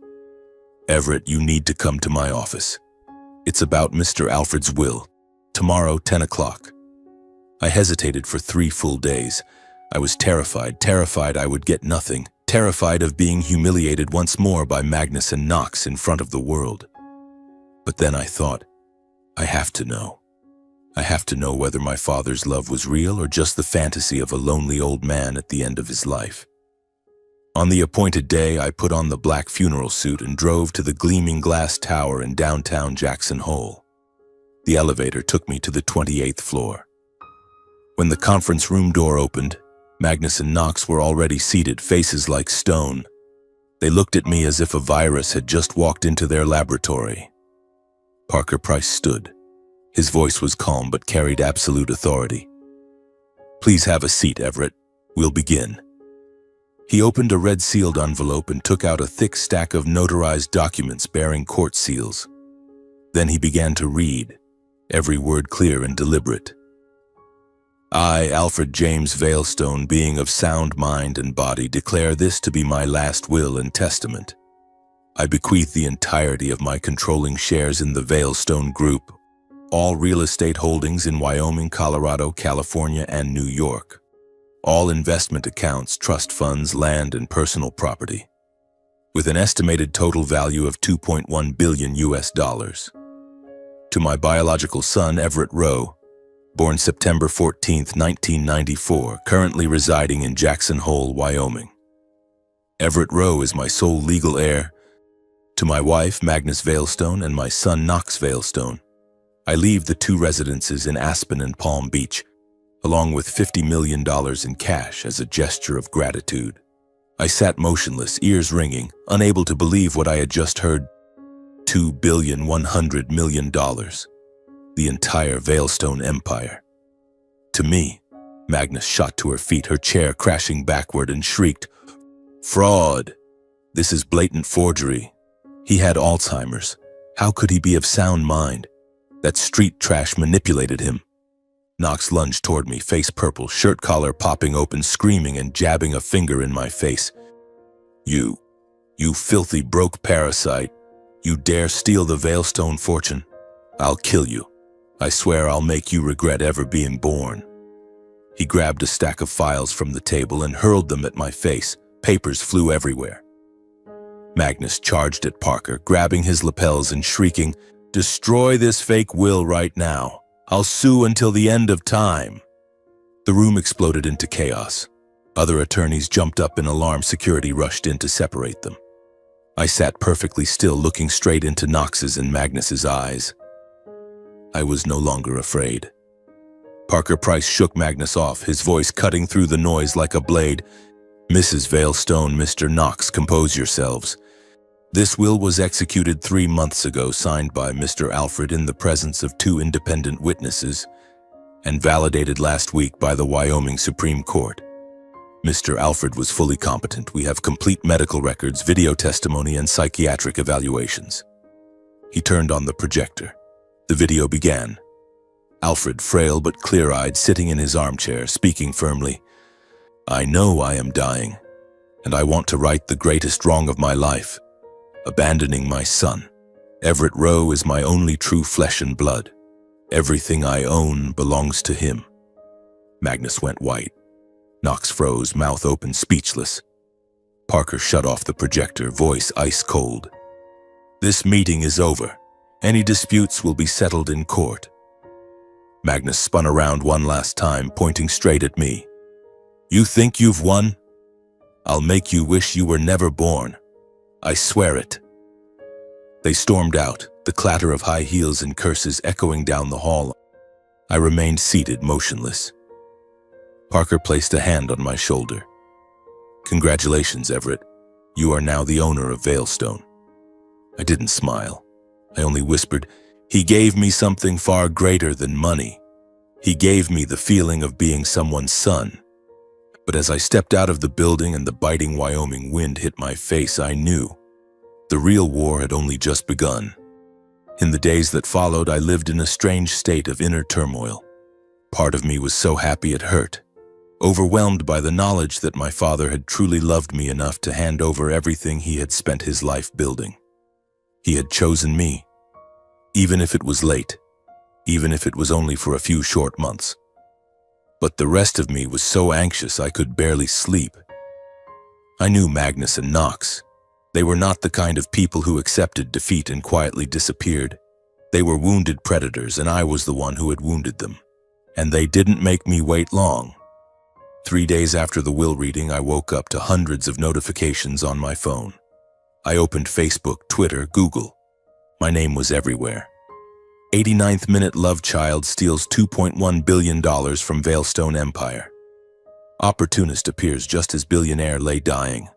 [SPEAKER 1] "Everett, you need to come to my office. It's about Mr. Alfred's will. Tomorrow, 10 o'clock. I hesitated for 3 full days. I was terrified I would get nothing, terrified of being humiliated once more by Magnus and Knox in front of the world. But then I thought, I have to know. I have to know whether my father's love was real or just the fantasy of a lonely old man at the end of his life. On the appointed day, I put on the black funeral suit and drove to the gleaming glass tower in downtown Jackson Hole. The elevator took me to the 28th floor. When the conference room door opened, Magnus and Knox were already seated, faces like stone. They looked at me as if a virus had just walked into their laboratory. Parker Price stood. His voice was calm but carried absolute authority. "Please have a seat, Everett. We'll begin. He opened a red-sealed envelope and took out a thick stack of notarized documents bearing court seals. Then he began to read, every word clear and deliberate. I, Alfred James Veilstone, being of sound mind and body, declare this to be my last will and testament. I bequeath the entirety of my controlling shares in the Veilstone Group, all real estate holdings in Wyoming, Colorado, California, and New York, all investment accounts, trust funds, land, and personal property, with an estimated total value of $2.1 billion US. To my biological son, Everett Rowe, born September 14, 1994, currently residing in Jackson Hole, Wyoming. Everett Rowe is my sole legal heir. To my wife, Magnus Veilstone, and my son, Knox Veilstone, I leave the two residences in Aspen and Palm Beach, along with $50 million in cash as a gesture of gratitude. I sat motionless, ears ringing, unable to believe what I had just heard. $2.1 billion. The entire Veilstone empire. To me, Magnus shot to her feet, her chair crashing backward, and shrieked, "Fraud! This is blatant forgery. He had Alzheimer's. How could he be of sound mind? That street trash manipulated him." Knox lunged toward me, face purple, shirt collar popping open, screaming and jabbing a finger in my face. You filthy broke parasite. You dare steal the Veilstone fortune? I'll kill you. I swear I'll make you regret ever being born." He grabbed a stack of files from the table and hurled them at my face. Papers flew everywhere. Magnus charged at Parker, grabbing his lapels and shrieking, "Destroy this fake will right now. I'll sue until the end of time." The room exploded into chaos. Other attorneys jumped up in alarm. Security rushed in to separate them. I sat perfectly still, looking straight into Knox's and Magnus's eyes. I was no longer afraid. Parker Price shook Magnus off, his voice cutting through the noise like a blade. "Mrs. Veilstone, Mr. Knox, compose yourselves. This will was executed 3 months ago, signed by Mr. Alfred in the presence of 2 independent witnesses, and validated last week by the Wyoming Supreme Court. Mr. Alfred was fully competent. We have complete medical records, video testimony, and psychiatric evaluations." He turned on the projector. The video began. Alfred, frail but clear-eyed, sitting in his armchair, speaking firmly. "I know I am dying, and I want to right the greatest wrong of my life, abandoning my son. Everett Rowe is my only true flesh and blood. Everything I own belongs to him." Magnus went white. Knox froze, mouth open, speechless. Parker shut off the projector, voice ice cold. "This meeting is over. Any disputes will be settled in court." Magnus spun around one last time, pointing straight at me. "You think you've won? I'll make you wish you were never born. I swear it." They stormed out, the clatter of high heels and curses echoing down the hall. I remained seated, motionless. Parker placed a hand on my shoulder. "Congratulations, Everett. You are now the owner of Veilstone." I didn't smile. I only whispered, "He gave me something far greater than money. He gave me the feeling of being someone's son." But as I stepped out of the building and the biting Wyoming wind hit my face, I knew the real war had only just begun. In the days that followed, I lived in a strange state of inner turmoil. Part of me was so happy it hurt, overwhelmed by the knowledge that my father had truly loved me enough to hand over everything he had spent his life building. He had chosen me, even if it was late, even if it was only for a few short months. But the rest of me was so anxious I could barely sleep. I knew Magnus and Knox. They were not the kind of people who accepted defeat and quietly disappeared. They were wounded predators, and I was the one who had wounded them. And they didn't make me wait long. 3 days after the will reading, I woke up to hundreds of notifications on my phone. I opened Facebook, Twitter, Google. My name was everywhere. 89th minute love child steals $2.1 billion from Veilstone Empire. Opportunist appears just as billionaire lay dying.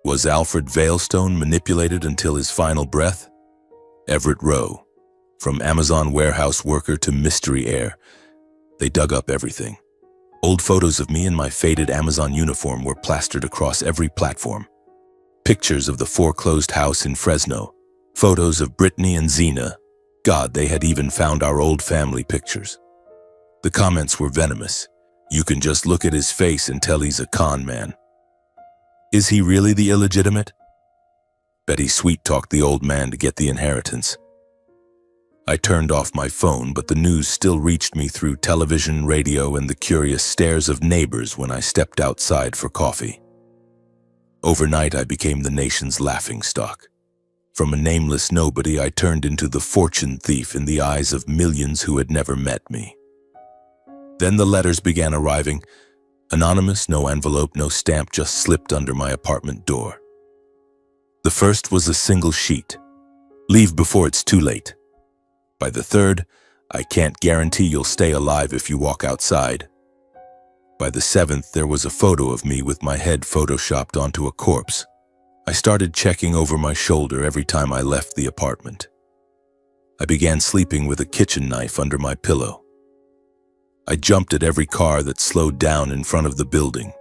[SPEAKER 1] Was Alfred Veilstone manipulated until his final breath? Everett Rowe. From Amazon warehouse worker to mystery heir, they dug up everything. Old photos of me in my faded Amazon uniform were plastered across every platform. Pictures of the foreclosed house in Fresno, photos of Brittany and Zena. God, they had even found our old family pictures. The comments were venomous. You can just look at his face and tell he's a con man. Is he really the illegitimate? Betty sweet-talked the old man to get the inheritance. I turned off my phone, but the news still reached me through television, radio, and the curious stares of neighbors when I stepped outside for coffee. Overnight, I became the nation's laughingstock. From a nameless nobody, I turned into the fortune thief in the eyes of millions who had never met me. Then the letters began arriving. Anonymous, no envelope, no stamp, just slipped under my apartment door. The first was a single sheet. Leave before it's too late. By the third, I can't guarantee you'll stay alive if you walk outside. By the seventh, there was a photo of me with my head photoshopped onto a corpse. I started checking over my shoulder every time I left the apartment. I began sleeping with a kitchen knife under my pillow. I jumped at every car that slowed down in front of the building.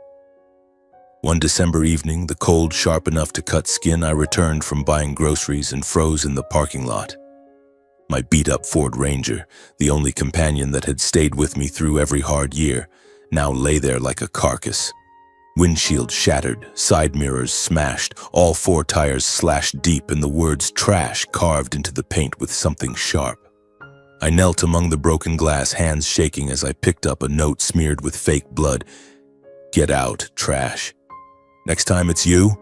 [SPEAKER 1] One December evening, the cold sharp enough to cut skin, I returned from buying groceries and froze in the parking lot. My beat-up Ford Ranger, the only companion that had stayed with me through every hard year, now lay there like a carcass. Windshield shattered, side mirrors smashed, all four tires slashed deep, and the words trash carved into the paint with something sharp. I knelt among the broken glass, hands shaking as I picked up a note smeared with fake blood. Get out, trash. Next time it's you.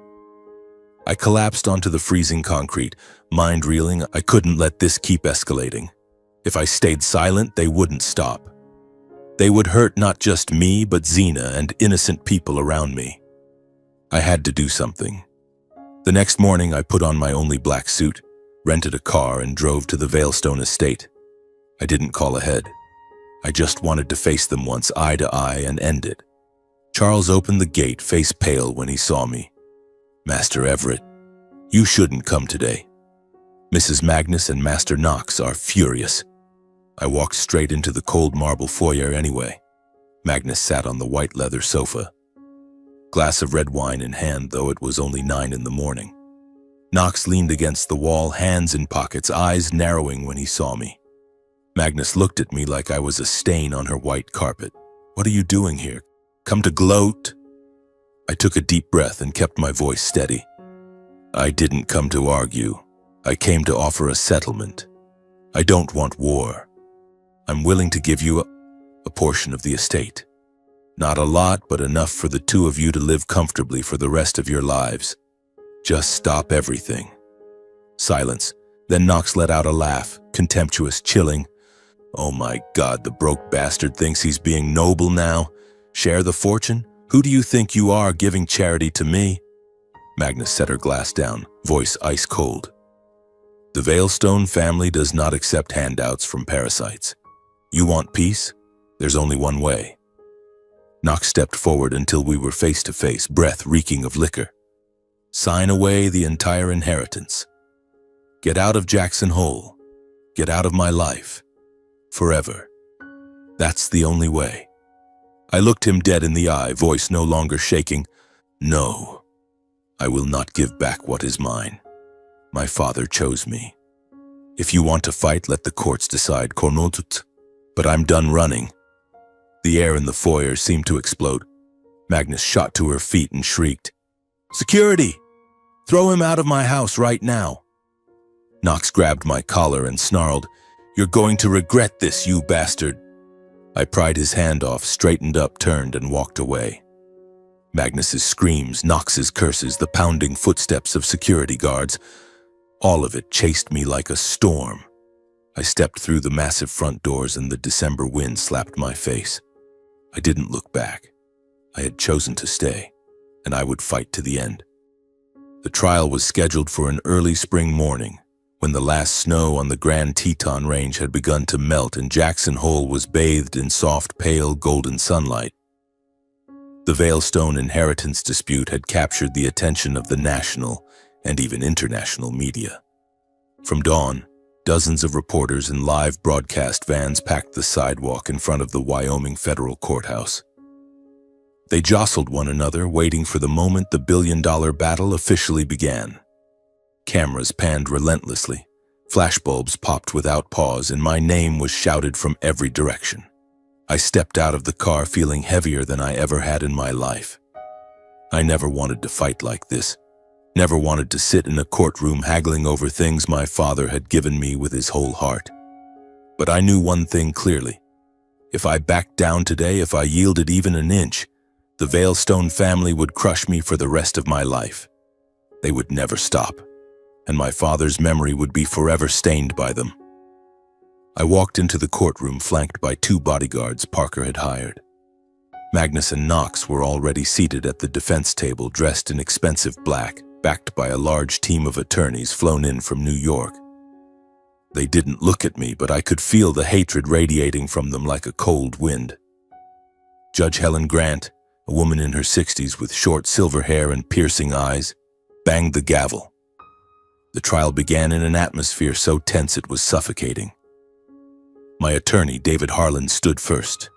[SPEAKER 1] I collapsed onto the freezing concrete, mind reeling. I couldn't let this keep escalating. If I stayed silent, they wouldn't stop. They would hurt not just me, but Zena and innocent people around me. I had to do something. The next morning, I put on my only black suit, rented a car, and drove to the Veilstone estate. I didn't call ahead. I just wanted to face them once, eye to eye, and end it. Charles opened the gate, face pale when he saw me. Master Everett, you shouldn't come today. Mrs. Magnus and Master Knox are furious. I walked straight into the cold marble foyer anyway. Magnus sat on the white leather sofa, glass of red wine in hand, though it was only 9 in the morning. Knox leaned against the wall, hands in pockets, eyes narrowing when he saw me. Magnus looked at me like I was a stain on her white carpet. What are you doing here? Come to gloat? I took a deep breath and kept my voice steady. I didn't come to argue. I came to offer a settlement. I don't want war. I'm willing to give you a portion of the estate. Not a lot, but enough for the two of you to live comfortably for the rest of your lives. Just stop everything. Silence. Then Knox let out a laugh, contemptuous, chilling. Oh my God, the broke bastard thinks he's being noble now. Share the fortune? Who do you think you are, giving charity to me? Magnus set her glass down, voice ice cold. The Veilstone family does not accept handouts from parasites. You want peace? There's only one way. Knox stepped forward until we were face to face, breath reeking of liquor. Sign away the entire inheritance. Get out of Jackson Hole. Get out of my life. Forever. That's the only way. I looked him dead in the eye, voice no longer shaking. No, I will not give back what is mine. My father chose me. If you want to fight, let the courts decide, Cornotut. But I'm done running. The air in the foyer seemed to explode. Magnus shot to her feet and shrieked, Security! Throw him out of my house right now. Knox grabbed my collar and snarled, You're going to regret this, you bastard. I pried his hand off, straightened up, turned, and walked away. Magnus's screams, Knox's curses, the pounding footsteps of security guards, all of it chased me like a storm. I stepped through the massive front doors and the December wind slapped my face. I didn't look back. I had chosen to stay, and I would fight to the end. The trial was scheduled for an early spring morning, when the last snow on the Grand Teton Range had begun to melt and Jackson Hole was bathed in soft, pale, golden sunlight. The Veilstone inheritance dispute had captured the attention of the national and even international media. From dawn, dozens of reporters in live broadcast vans packed the sidewalk in front of the Wyoming federal courthouse. They jostled one another, waiting for the moment the billion-dollar battle officially began. Cameras panned relentlessly, flashbulbs popped without pause, and my name was shouted from every direction. I stepped out of the car feeling heavier than I ever had in my life. I never wanted to fight like this, never wanted to sit in a courtroom haggling over things my father had given me with his whole heart. But I knew one thing clearly. If I backed down today, if I yielded even an inch, the Veilstone family would crush me for the rest of my life. They would never stop, and my father's memory would be forever stained by them. I walked into the courtroom flanked by 2 bodyguards Parker had hired. Magnus and Knox were already seated at the defense table, dressed in expensive black, backed by a large team of attorneys flown in from New York. They didn't look at me, but I could feel the hatred radiating from them like a cold wind. Judge Helen Grant, a woman in her 60s with short silver hair and piercing eyes, banged the gavel. The trial began in an atmosphere so tense it was suffocating. My attorney, David Harlan, stood first.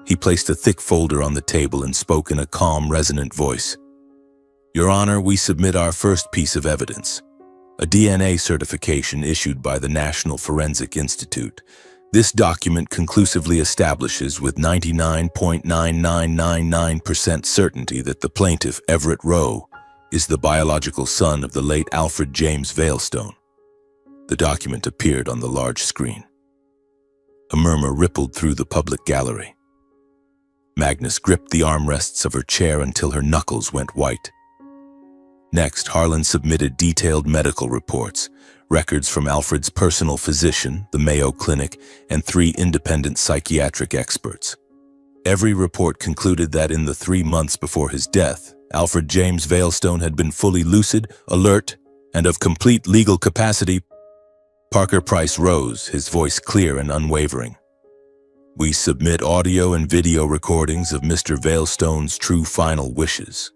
[SPEAKER 1] He placed a thick folder on the table and spoke in a calm, resonant voice. "Your Honor, we submit our first piece of evidence, a DNA certification issued by the National Forensic Institute. This document conclusively establishes with 99.9999% certainty that the plaintiff, Everett Rowe, is the biological son of the late Alfred James Veilstone." The document appeared on the large screen. A murmur rippled through the public gallery. Magnus gripped the armrests of her chair until her knuckles went white. Next, Harlan submitted detailed medical reports, records from Alfred's personal physician, the Mayo Clinic, and 3 independent psychiatric experts. Every report concluded that in the 3 months before his death, Alfred James Veilstone had been fully lucid, alert, and of complete legal capacity. Parker Price rose, his voice clear and unwavering. "We submit audio and video recordings of Mr. Veilstone's true final wishes."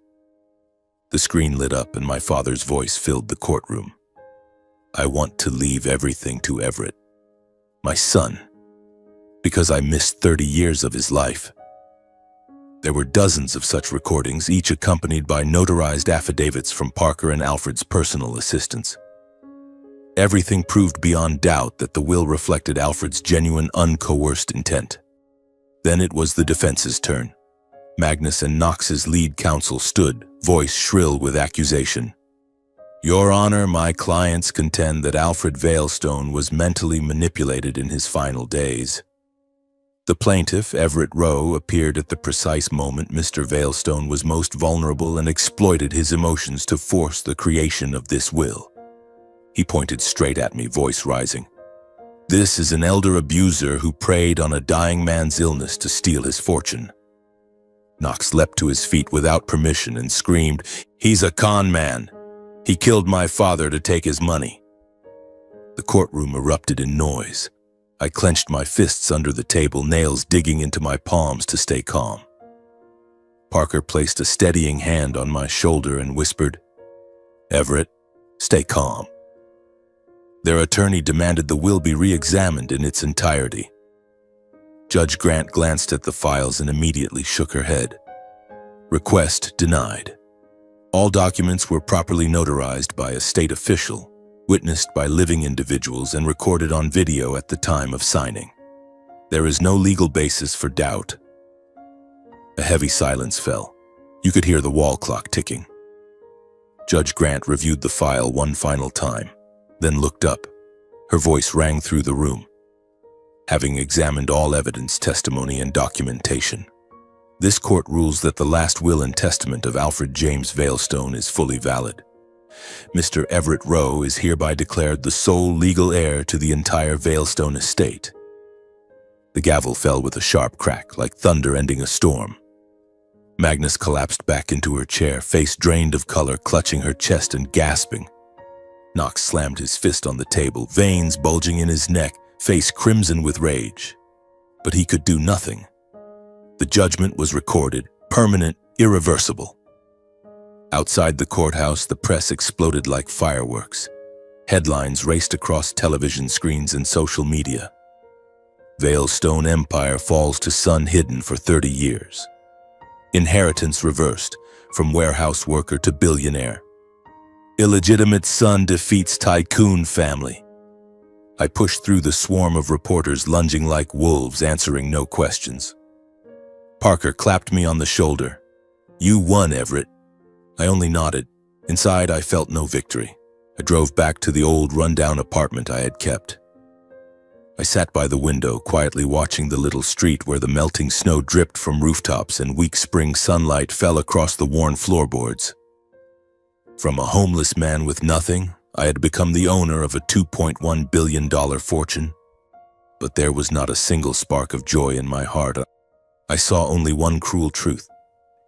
[SPEAKER 1] The screen lit up and my father's voice filled the courtroom. "I want to leave everything to Everett, my son, because I missed 30 years of his life." There were dozens of such recordings, each accompanied by notarized affidavits from Parker and Alfred's personal assistants. Everything proved beyond doubt that the will reflected Alfred's genuine, uncoerced intent. Then it was the defense's turn. Magnus and Knox's lead counsel stood, voice shrill with accusation. "Your Honor, my clients contend that Alfred Veilstone was mentally manipulated in his final days. The plaintiff, Everett Rowe, appeared at the precise moment Mr. Veilstone was most vulnerable and exploited his emotions to force the creation of this will." He pointed straight at me, voice rising. "This is an elder abuser who preyed on a dying man's illness to steal his fortune." Knox leapt to his feet without permission and screamed, "He's a con man. He killed my father to take his money." The courtroom erupted in noise. I clenched my fists under the table, nails digging into my palms to stay calm. Parker placed a steadying hand on my shoulder and whispered, "Everett, stay calm." Their attorney demanded the will be re-examined in its entirety. Judge Grant glanced at the files and immediately shook her head. "Request denied. All documents were properly notarized by a state official, witnessed by living individuals, and recorded on video at the time of signing. There is no legal basis for doubt." A heavy silence fell. You could hear the wall clock ticking. Judge Grant reviewed the file one final time, then looked up. Her voice rang through the room. "Having examined all evidence, testimony, and documentation, this court rules that the last will and testament of Alfred James Veilstone is fully valid. Mr. Everett Rowe is hereby declared the sole legal heir to the entire Veilstone estate." The gavel fell with a sharp crack, like thunder ending a storm. Magnus collapsed back into her chair, face drained of color, clutching her chest and gasping. Knox slammed his fist on the table, veins bulging in his neck, face crimson with rage. But he could do nothing. The judgment was recorded, permanent, irreversible. Outside the courthouse, the press exploded like fireworks. Headlines raced across television screens and social media. "Veilstone Empire falls to son hidden for 30 years. Inheritance reversed, from warehouse worker to billionaire. Illegitimate son defeats tycoon family. I pushed through the swarm of reporters lunging like wolves, answering no questions. Parker clapped me on the shoulder. "You won, Everett." I only nodded. Inside, I felt no victory. I drove back to the old rundown apartment I had kept. I sat by the window, quietly watching the little street where the melting snow dripped from rooftops and weak spring sunlight fell across the worn floorboards. From a homeless man with nothing, I had become the owner of a $2.1 billion fortune. But there was not a single spark of joy in my heart. I saw only one cruel truth.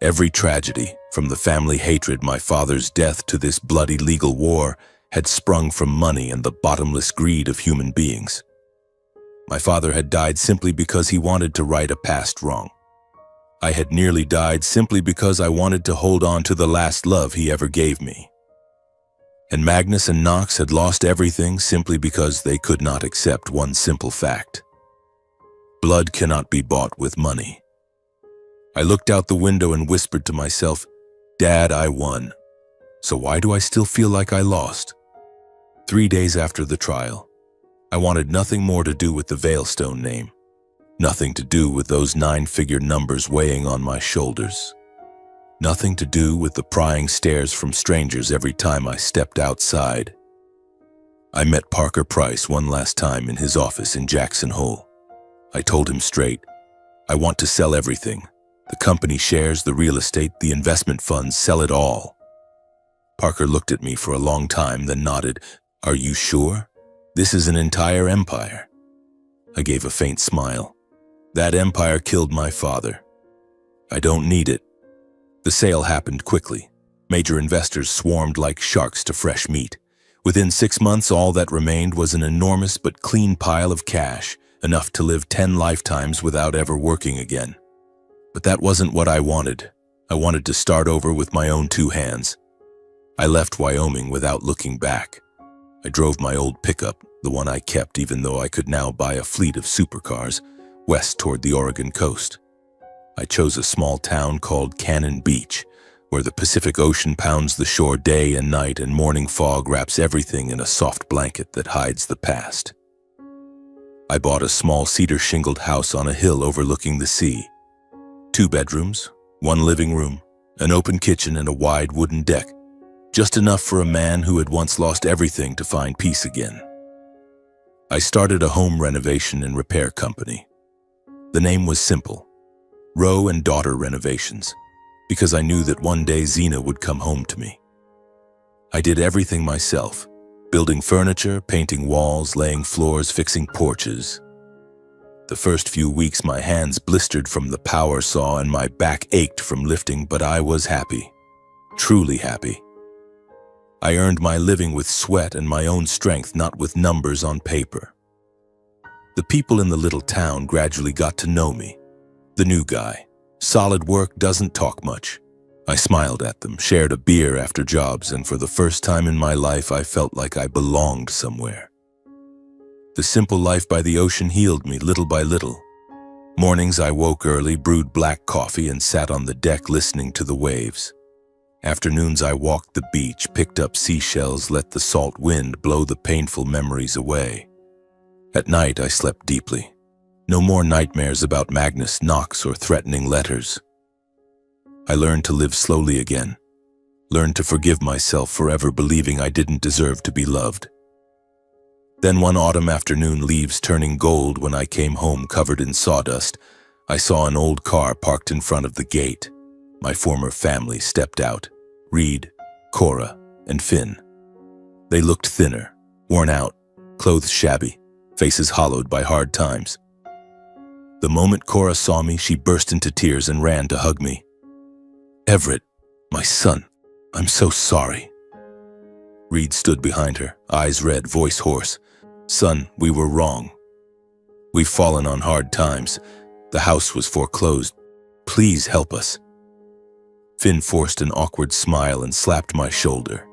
[SPEAKER 1] Every tragedy, from the family hatred, my father's death, to this bloody legal war, had sprung from money and the bottomless greed of human beings. My father had died simply because he wanted to right a past wrong. I had nearly died simply because I wanted to hold on to the last love he ever gave me. And Magnus and Knox had lost everything simply because they could not accept one simple fact. Blood cannot be bought with money. I looked out the window and whispered to myself, "Dad, I won. So why do I still feel like I lost?" 3 days after the trial, I wanted nothing more to do with the Veilstone name, nothing to do with those 9-figure numbers weighing on my shoulders, nothing to do with the prying stares from strangers every time I stepped outside. I met Parker Price one last time in his office in Jackson Hole. I told him straight, "I want to sell everything. The company shares, the real estate, the investment funds, sell it all." Parker looked at me for a long time, then nodded. "Are you sure? This is an entire empire." I gave a faint smile. "That empire killed my father. I don't need it." The sale happened quickly. Major investors swarmed like sharks to fresh meat. Within 6 months, all that remained was an enormous but clean pile of cash, enough to live 10 lifetimes without ever working again. But that wasn't what I wanted. I wanted to start over with my own 2 hands. I left Wyoming without looking back. I drove my old pickup, the one I kept even though I could now buy a fleet of supercars, west toward the Oregon coast. I chose a small town called Cannon Beach, where the Pacific Ocean pounds the shore day and night and morning fog wraps everything in a soft blanket that hides the past. I bought a small cedar-shingled house on a hill overlooking the sea. 2 bedrooms, 1 living room, an open kitchen and a wide wooden deck. Just enough for a man who had once lost everything to find peace again. I started a home renovation and repair company. The name was simple, Rowe and Daughter Renovations, because I knew that one day Zena would come home to me. I did everything myself, building furniture, painting walls, laying floors, fixing porches. The first few weeks my hands blistered from the power saw and my back ached from lifting, but I was happy, truly happy. I earned my living with sweat and my own strength, not with numbers on paper. The people in the little town gradually got to know me. The new guy. Solid work, doesn't talk much. I smiled at them, shared a beer after jobs, and for the first time in my life I felt like I belonged somewhere. The simple life by the ocean healed me little by little. Mornings I woke early, brewed black coffee, and sat on the deck listening to the waves. Afternoons I walked the beach, picked up seashells, let the salt wind blow the painful memories away. At night I slept deeply. No more nightmares about Magnus, Knox, or threatening letters. I learned to live slowly again, learned to forgive myself for ever believing I didn't deserve to be loved. Then one autumn afternoon, leaves turning gold, when I came home covered in sawdust, I saw an old car parked in front of the gate. My former family stepped out, Reed, Cora, and Finn. They looked thinner, worn out, clothes shabby, faces hollowed by hard times. The moment Cora saw me, she burst into tears and ran to hug me. "Everett, my son, I'm so sorry." Reed stood behind her, eyes red, voice hoarse. "Son, we were wrong. We've fallen on hard times. The house was foreclosed. Please help us." Finn forced an awkward smile and slapped my shoulder.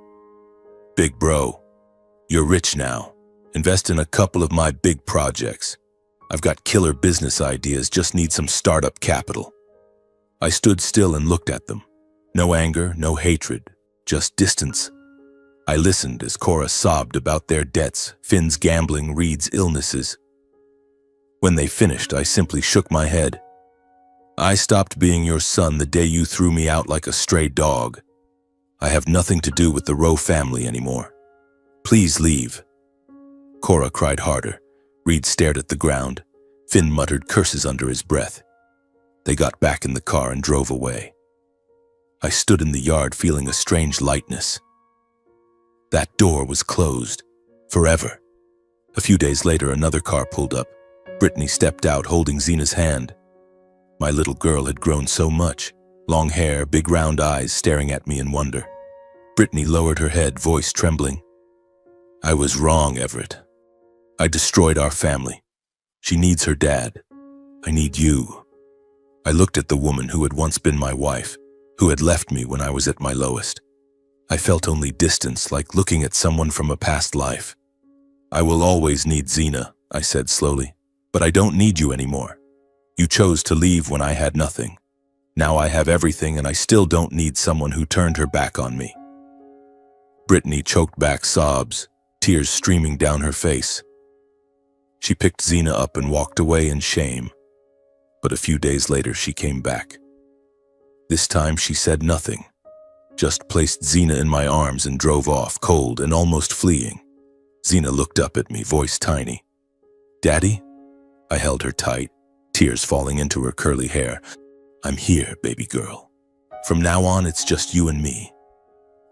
[SPEAKER 1] "Big bro, you're rich now. Invest in a couple of my big projects. I've got killer business ideas, just need some startup capital." I stood still and looked at them. No anger, no hatred, just distance. I listened as Cora sobbed about their debts, Finn's gambling, Reed's illnesses. When they finished, I simply shook my head. I stopped being your son the day you threw me out like a stray dog. I have nothing to do with the Rowe family anymore. Please leave. Cora cried harder. Reed stared at the ground. Finn muttered curses under his breath. They got back in the car and drove away. I stood in the yard feeling a strange lightness. That door was closed. Forever. A few days later, another car pulled up. Brittany stepped out holding Zena's hand. My little girl had grown so much. Long hair, big round eyes staring at me in wonder. Brittany lowered her head, voice trembling. I was wrong, Everett. I destroyed our family. She needs her dad. I need you. I looked at the woman who had once been my wife, who had left me when I was at my lowest. I felt only distance, like looking at someone from a past life. I will always need Zena, I said slowly, but I don't need you anymore. You chose to leave when I had nothing. Now I have everything and I still don't need someone who turned her back on me. Brittany choked back sobs, tears streaming down her face. She picked Zena up and walked away in shame. But a few days later she came back. This time she said nothing, just placed Zena in my arms and drove off, cold and almost fleeing. Zena looked up at me, voice tiny. Daddy? I held her tight, tears falling into her curly hair. I'm here, baby girl. From now on, it's just you and me.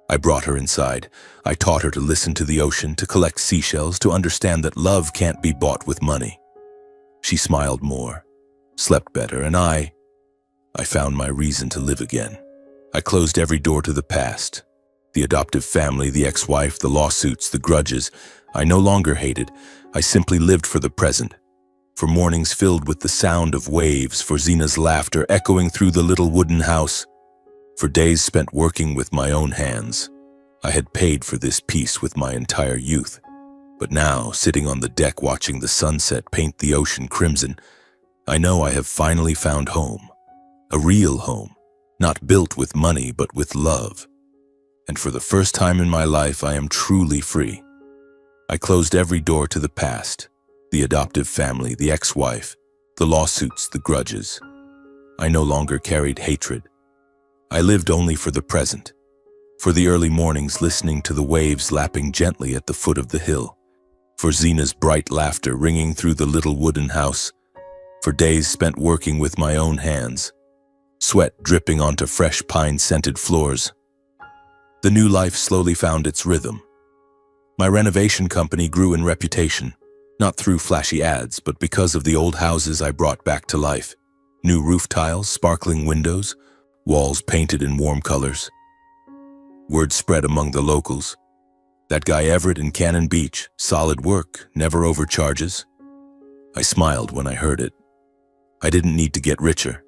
[SPEAKER 1] I brought her inside. I taught her to listen to the ocean, to collect seashells, to understand that love can't be bought with money. She smiled more, slept better, and I found my reason to live again. I closed every door to the past. The adoptive family, the ex-wife, the lawsuits, the grudges. I no longer hated. I simply lived for the present. For mornings filled with the sound of waves, for Zena's laughter echoing through the little wooden house. For days spent working with my own hands. I had paid for this peace with my entire youth. But now, sitting on the deck watching the sunset paint the ocean crimson, I know I have finally found home. A real home, not built with money but with love. And for the first time in my life, I am truly free. I closed every door to the past, the adoptive family, the ex-wife, the lawsuits, the grudges. I no longer carried hatred. I lived only for the present, for the early mornings listening to the waves lapping gently at the foot of the hill, for Zena's bright laughter ringing through the little wooden house, for days spent working with my own hands, sweat dripping onto fresh pine-scented floors. The new life slowly found its rhythm. My renovation company grew in reputation, not through flashy ads, but because of the old houses I brought back to life. New roof tiles, sparkling windows, walls painted in warm colors. Word spread among the locals. That guy Everett in Cannon Beach, solid work, never overcharges. I smiled when I heard it. I didn't need to get richer.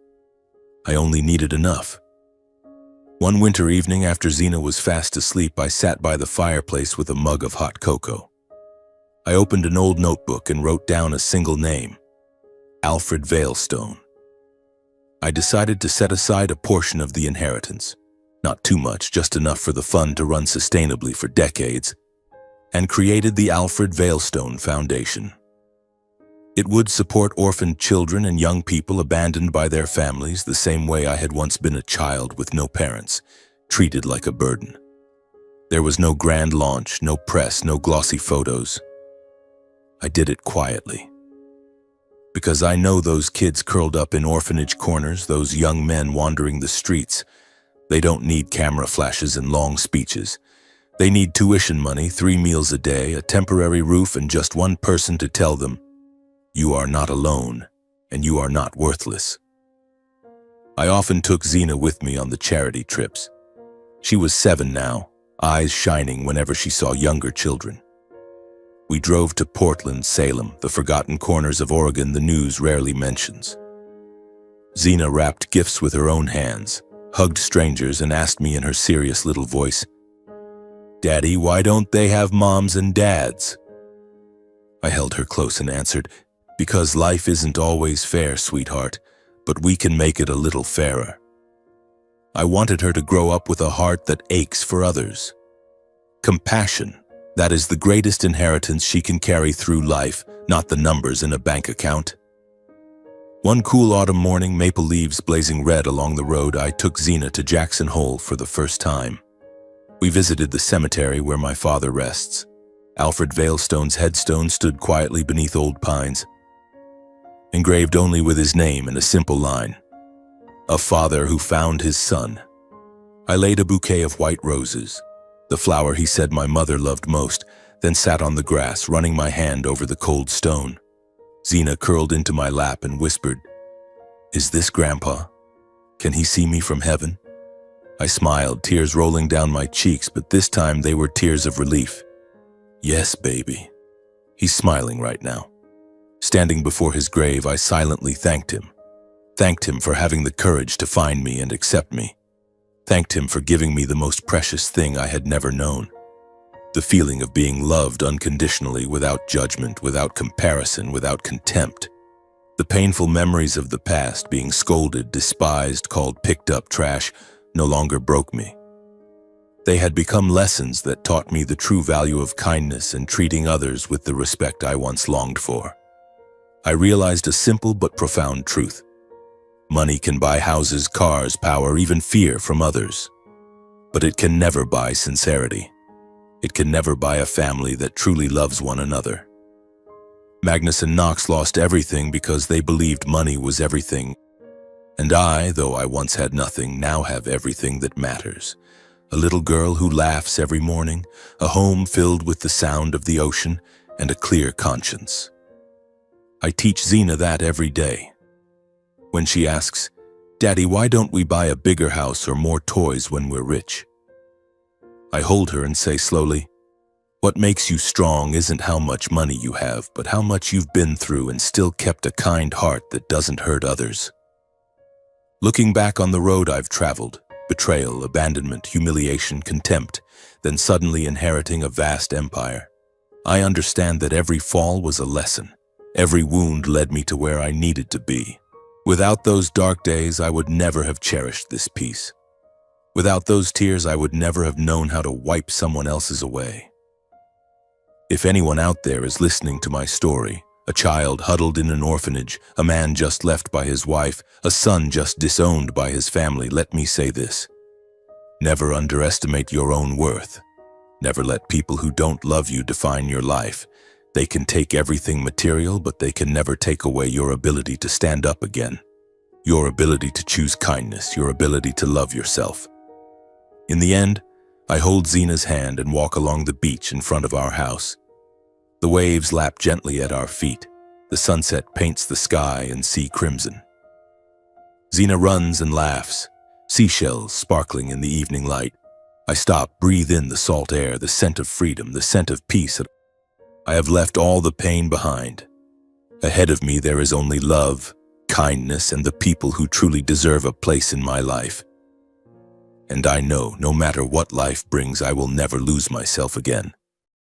[SPEAKER 1] I only needed enough. One winter evening after Zena was fast asleep, I sat by the fireplace with a mug of hot cocoa. I opened an old notebook and wrote down a single name, Alfred Veilstone. I decided to set aside a portion of the inheritance, not too much, just enough for the fund to run sustainably for decades, and created the Alfred Veilstone Foundation. It would support orphaned children and young people abandoned by their families the same way I had once been a child with no parents, treated like a burden. There was no grand launch, no press, no glossy photos. I did it quietly. Because I know those kids curled up in orphanage corners, those young men wandering the streets. They don't need camera flashes and long speeches. They need tuition money, 3 meals a day, a temporary roof, and just one person to tell them, you are not alone, and you are not worthless. I often took Zena with me on the charity trips. She was 7 now, eyes shining whenever she saw younger children. We drove to Portland, Salem, the forgotten corners of Oregon the news rarely mentions. Zena wrapped gifts with her own hands, hugged strangers, and asked me in her serious little voice, Daddy, why don't they have moms and dads? I held her close and answered, because life isn't always fair, sweetheart, but we can make it a little fairer. I wanted her to grow up with a heart that aches for others. Compassion, that is the greatest inheritance she can carry through life, not the numbers in a bank account. One cool autumn morning, maple leaves blazing red along the road, I took Xena to Jackson Hole for the first time. We visited the cemetery where my father rests. Alfred Valestone's headstone stood quietly beneath old pines, engraved only with his name and a simple line, "A father who found his son." I laid a bouquet of white roses, the flower he said my mother loved most, then sat on the grass, running my hand over the cold stone. Xena curled into my lap and whispered, "Is this Grandpa? Can he see me from heaven?" I smiled, tears rolling down my cheeks, but this time they were tears of relief. "Yes, baby. He's smiling right now." Standing before his grave, I silently thanked him for having the courage to find me and accept me, thanked him for giving me the most precious thing I had never known, the feeling of being loved unconditionally, without judgment, without comparison, without contempt. The painful memories of the past, being scolded, despised, called picked up trash, no longer broke me. They had become lessons that taught me the true value of kindness and treating others with the respect I once longed for. I realized a simple but profound truth. Money can buy houses, cars, power, even fear from others. But it can never buy sincerity. It can never buy a family that truly loves one another. Magnus and Knox lost everything because they believed money was everything. And I, though I once had nothing, now have everything that matters. A little girl who laughs every morning, a home filled with the sound of the ocean, and a clear conscience. I teach Xena that every day. When she asks, "Daddy, why don't we buy a bigger house or more toys when we're rich?" I hold her and say slowly, "What makes you strong isn't how much money you have, but how much you've been through and still kept a kind heart that doesn't hurt others." Looking back on the road I've traveled, betrayal, abandonment, humiliation, contempt, then suddenly inheriting a vast empire, I understand that every fall was a lesson. Every wound led me to where I needed to be. Without those dark days, I would never have cherished this peace. Without those tears, I would never have known how to wipe someone else's away. If anyone out there is listening to my story, a child huddled in an orphanage, a man just left by his wife, a son just disowned by his family, let me say this: never underestimate your own worth. Never let people who don't love you define your life. They can take everything material, but they can never take away your ability to stand up again, your ability to choose kindness, your ability to love yourself. In the end, I hold Xena's hand and walk along the beach in front of our house. The waves lap gently at our feet. The sunset paints the sky in sea crimson. Xena runs and laughs, seashells sparkling in the evening light. I stop, breathe in the salt air, the scent of freedom, the scent of peace. I have left all the pain behind. Ahead of me there is only love, kindness, and the people who truly deserve a place in my life. And I know, no matter what life brings, I will never lose myself again.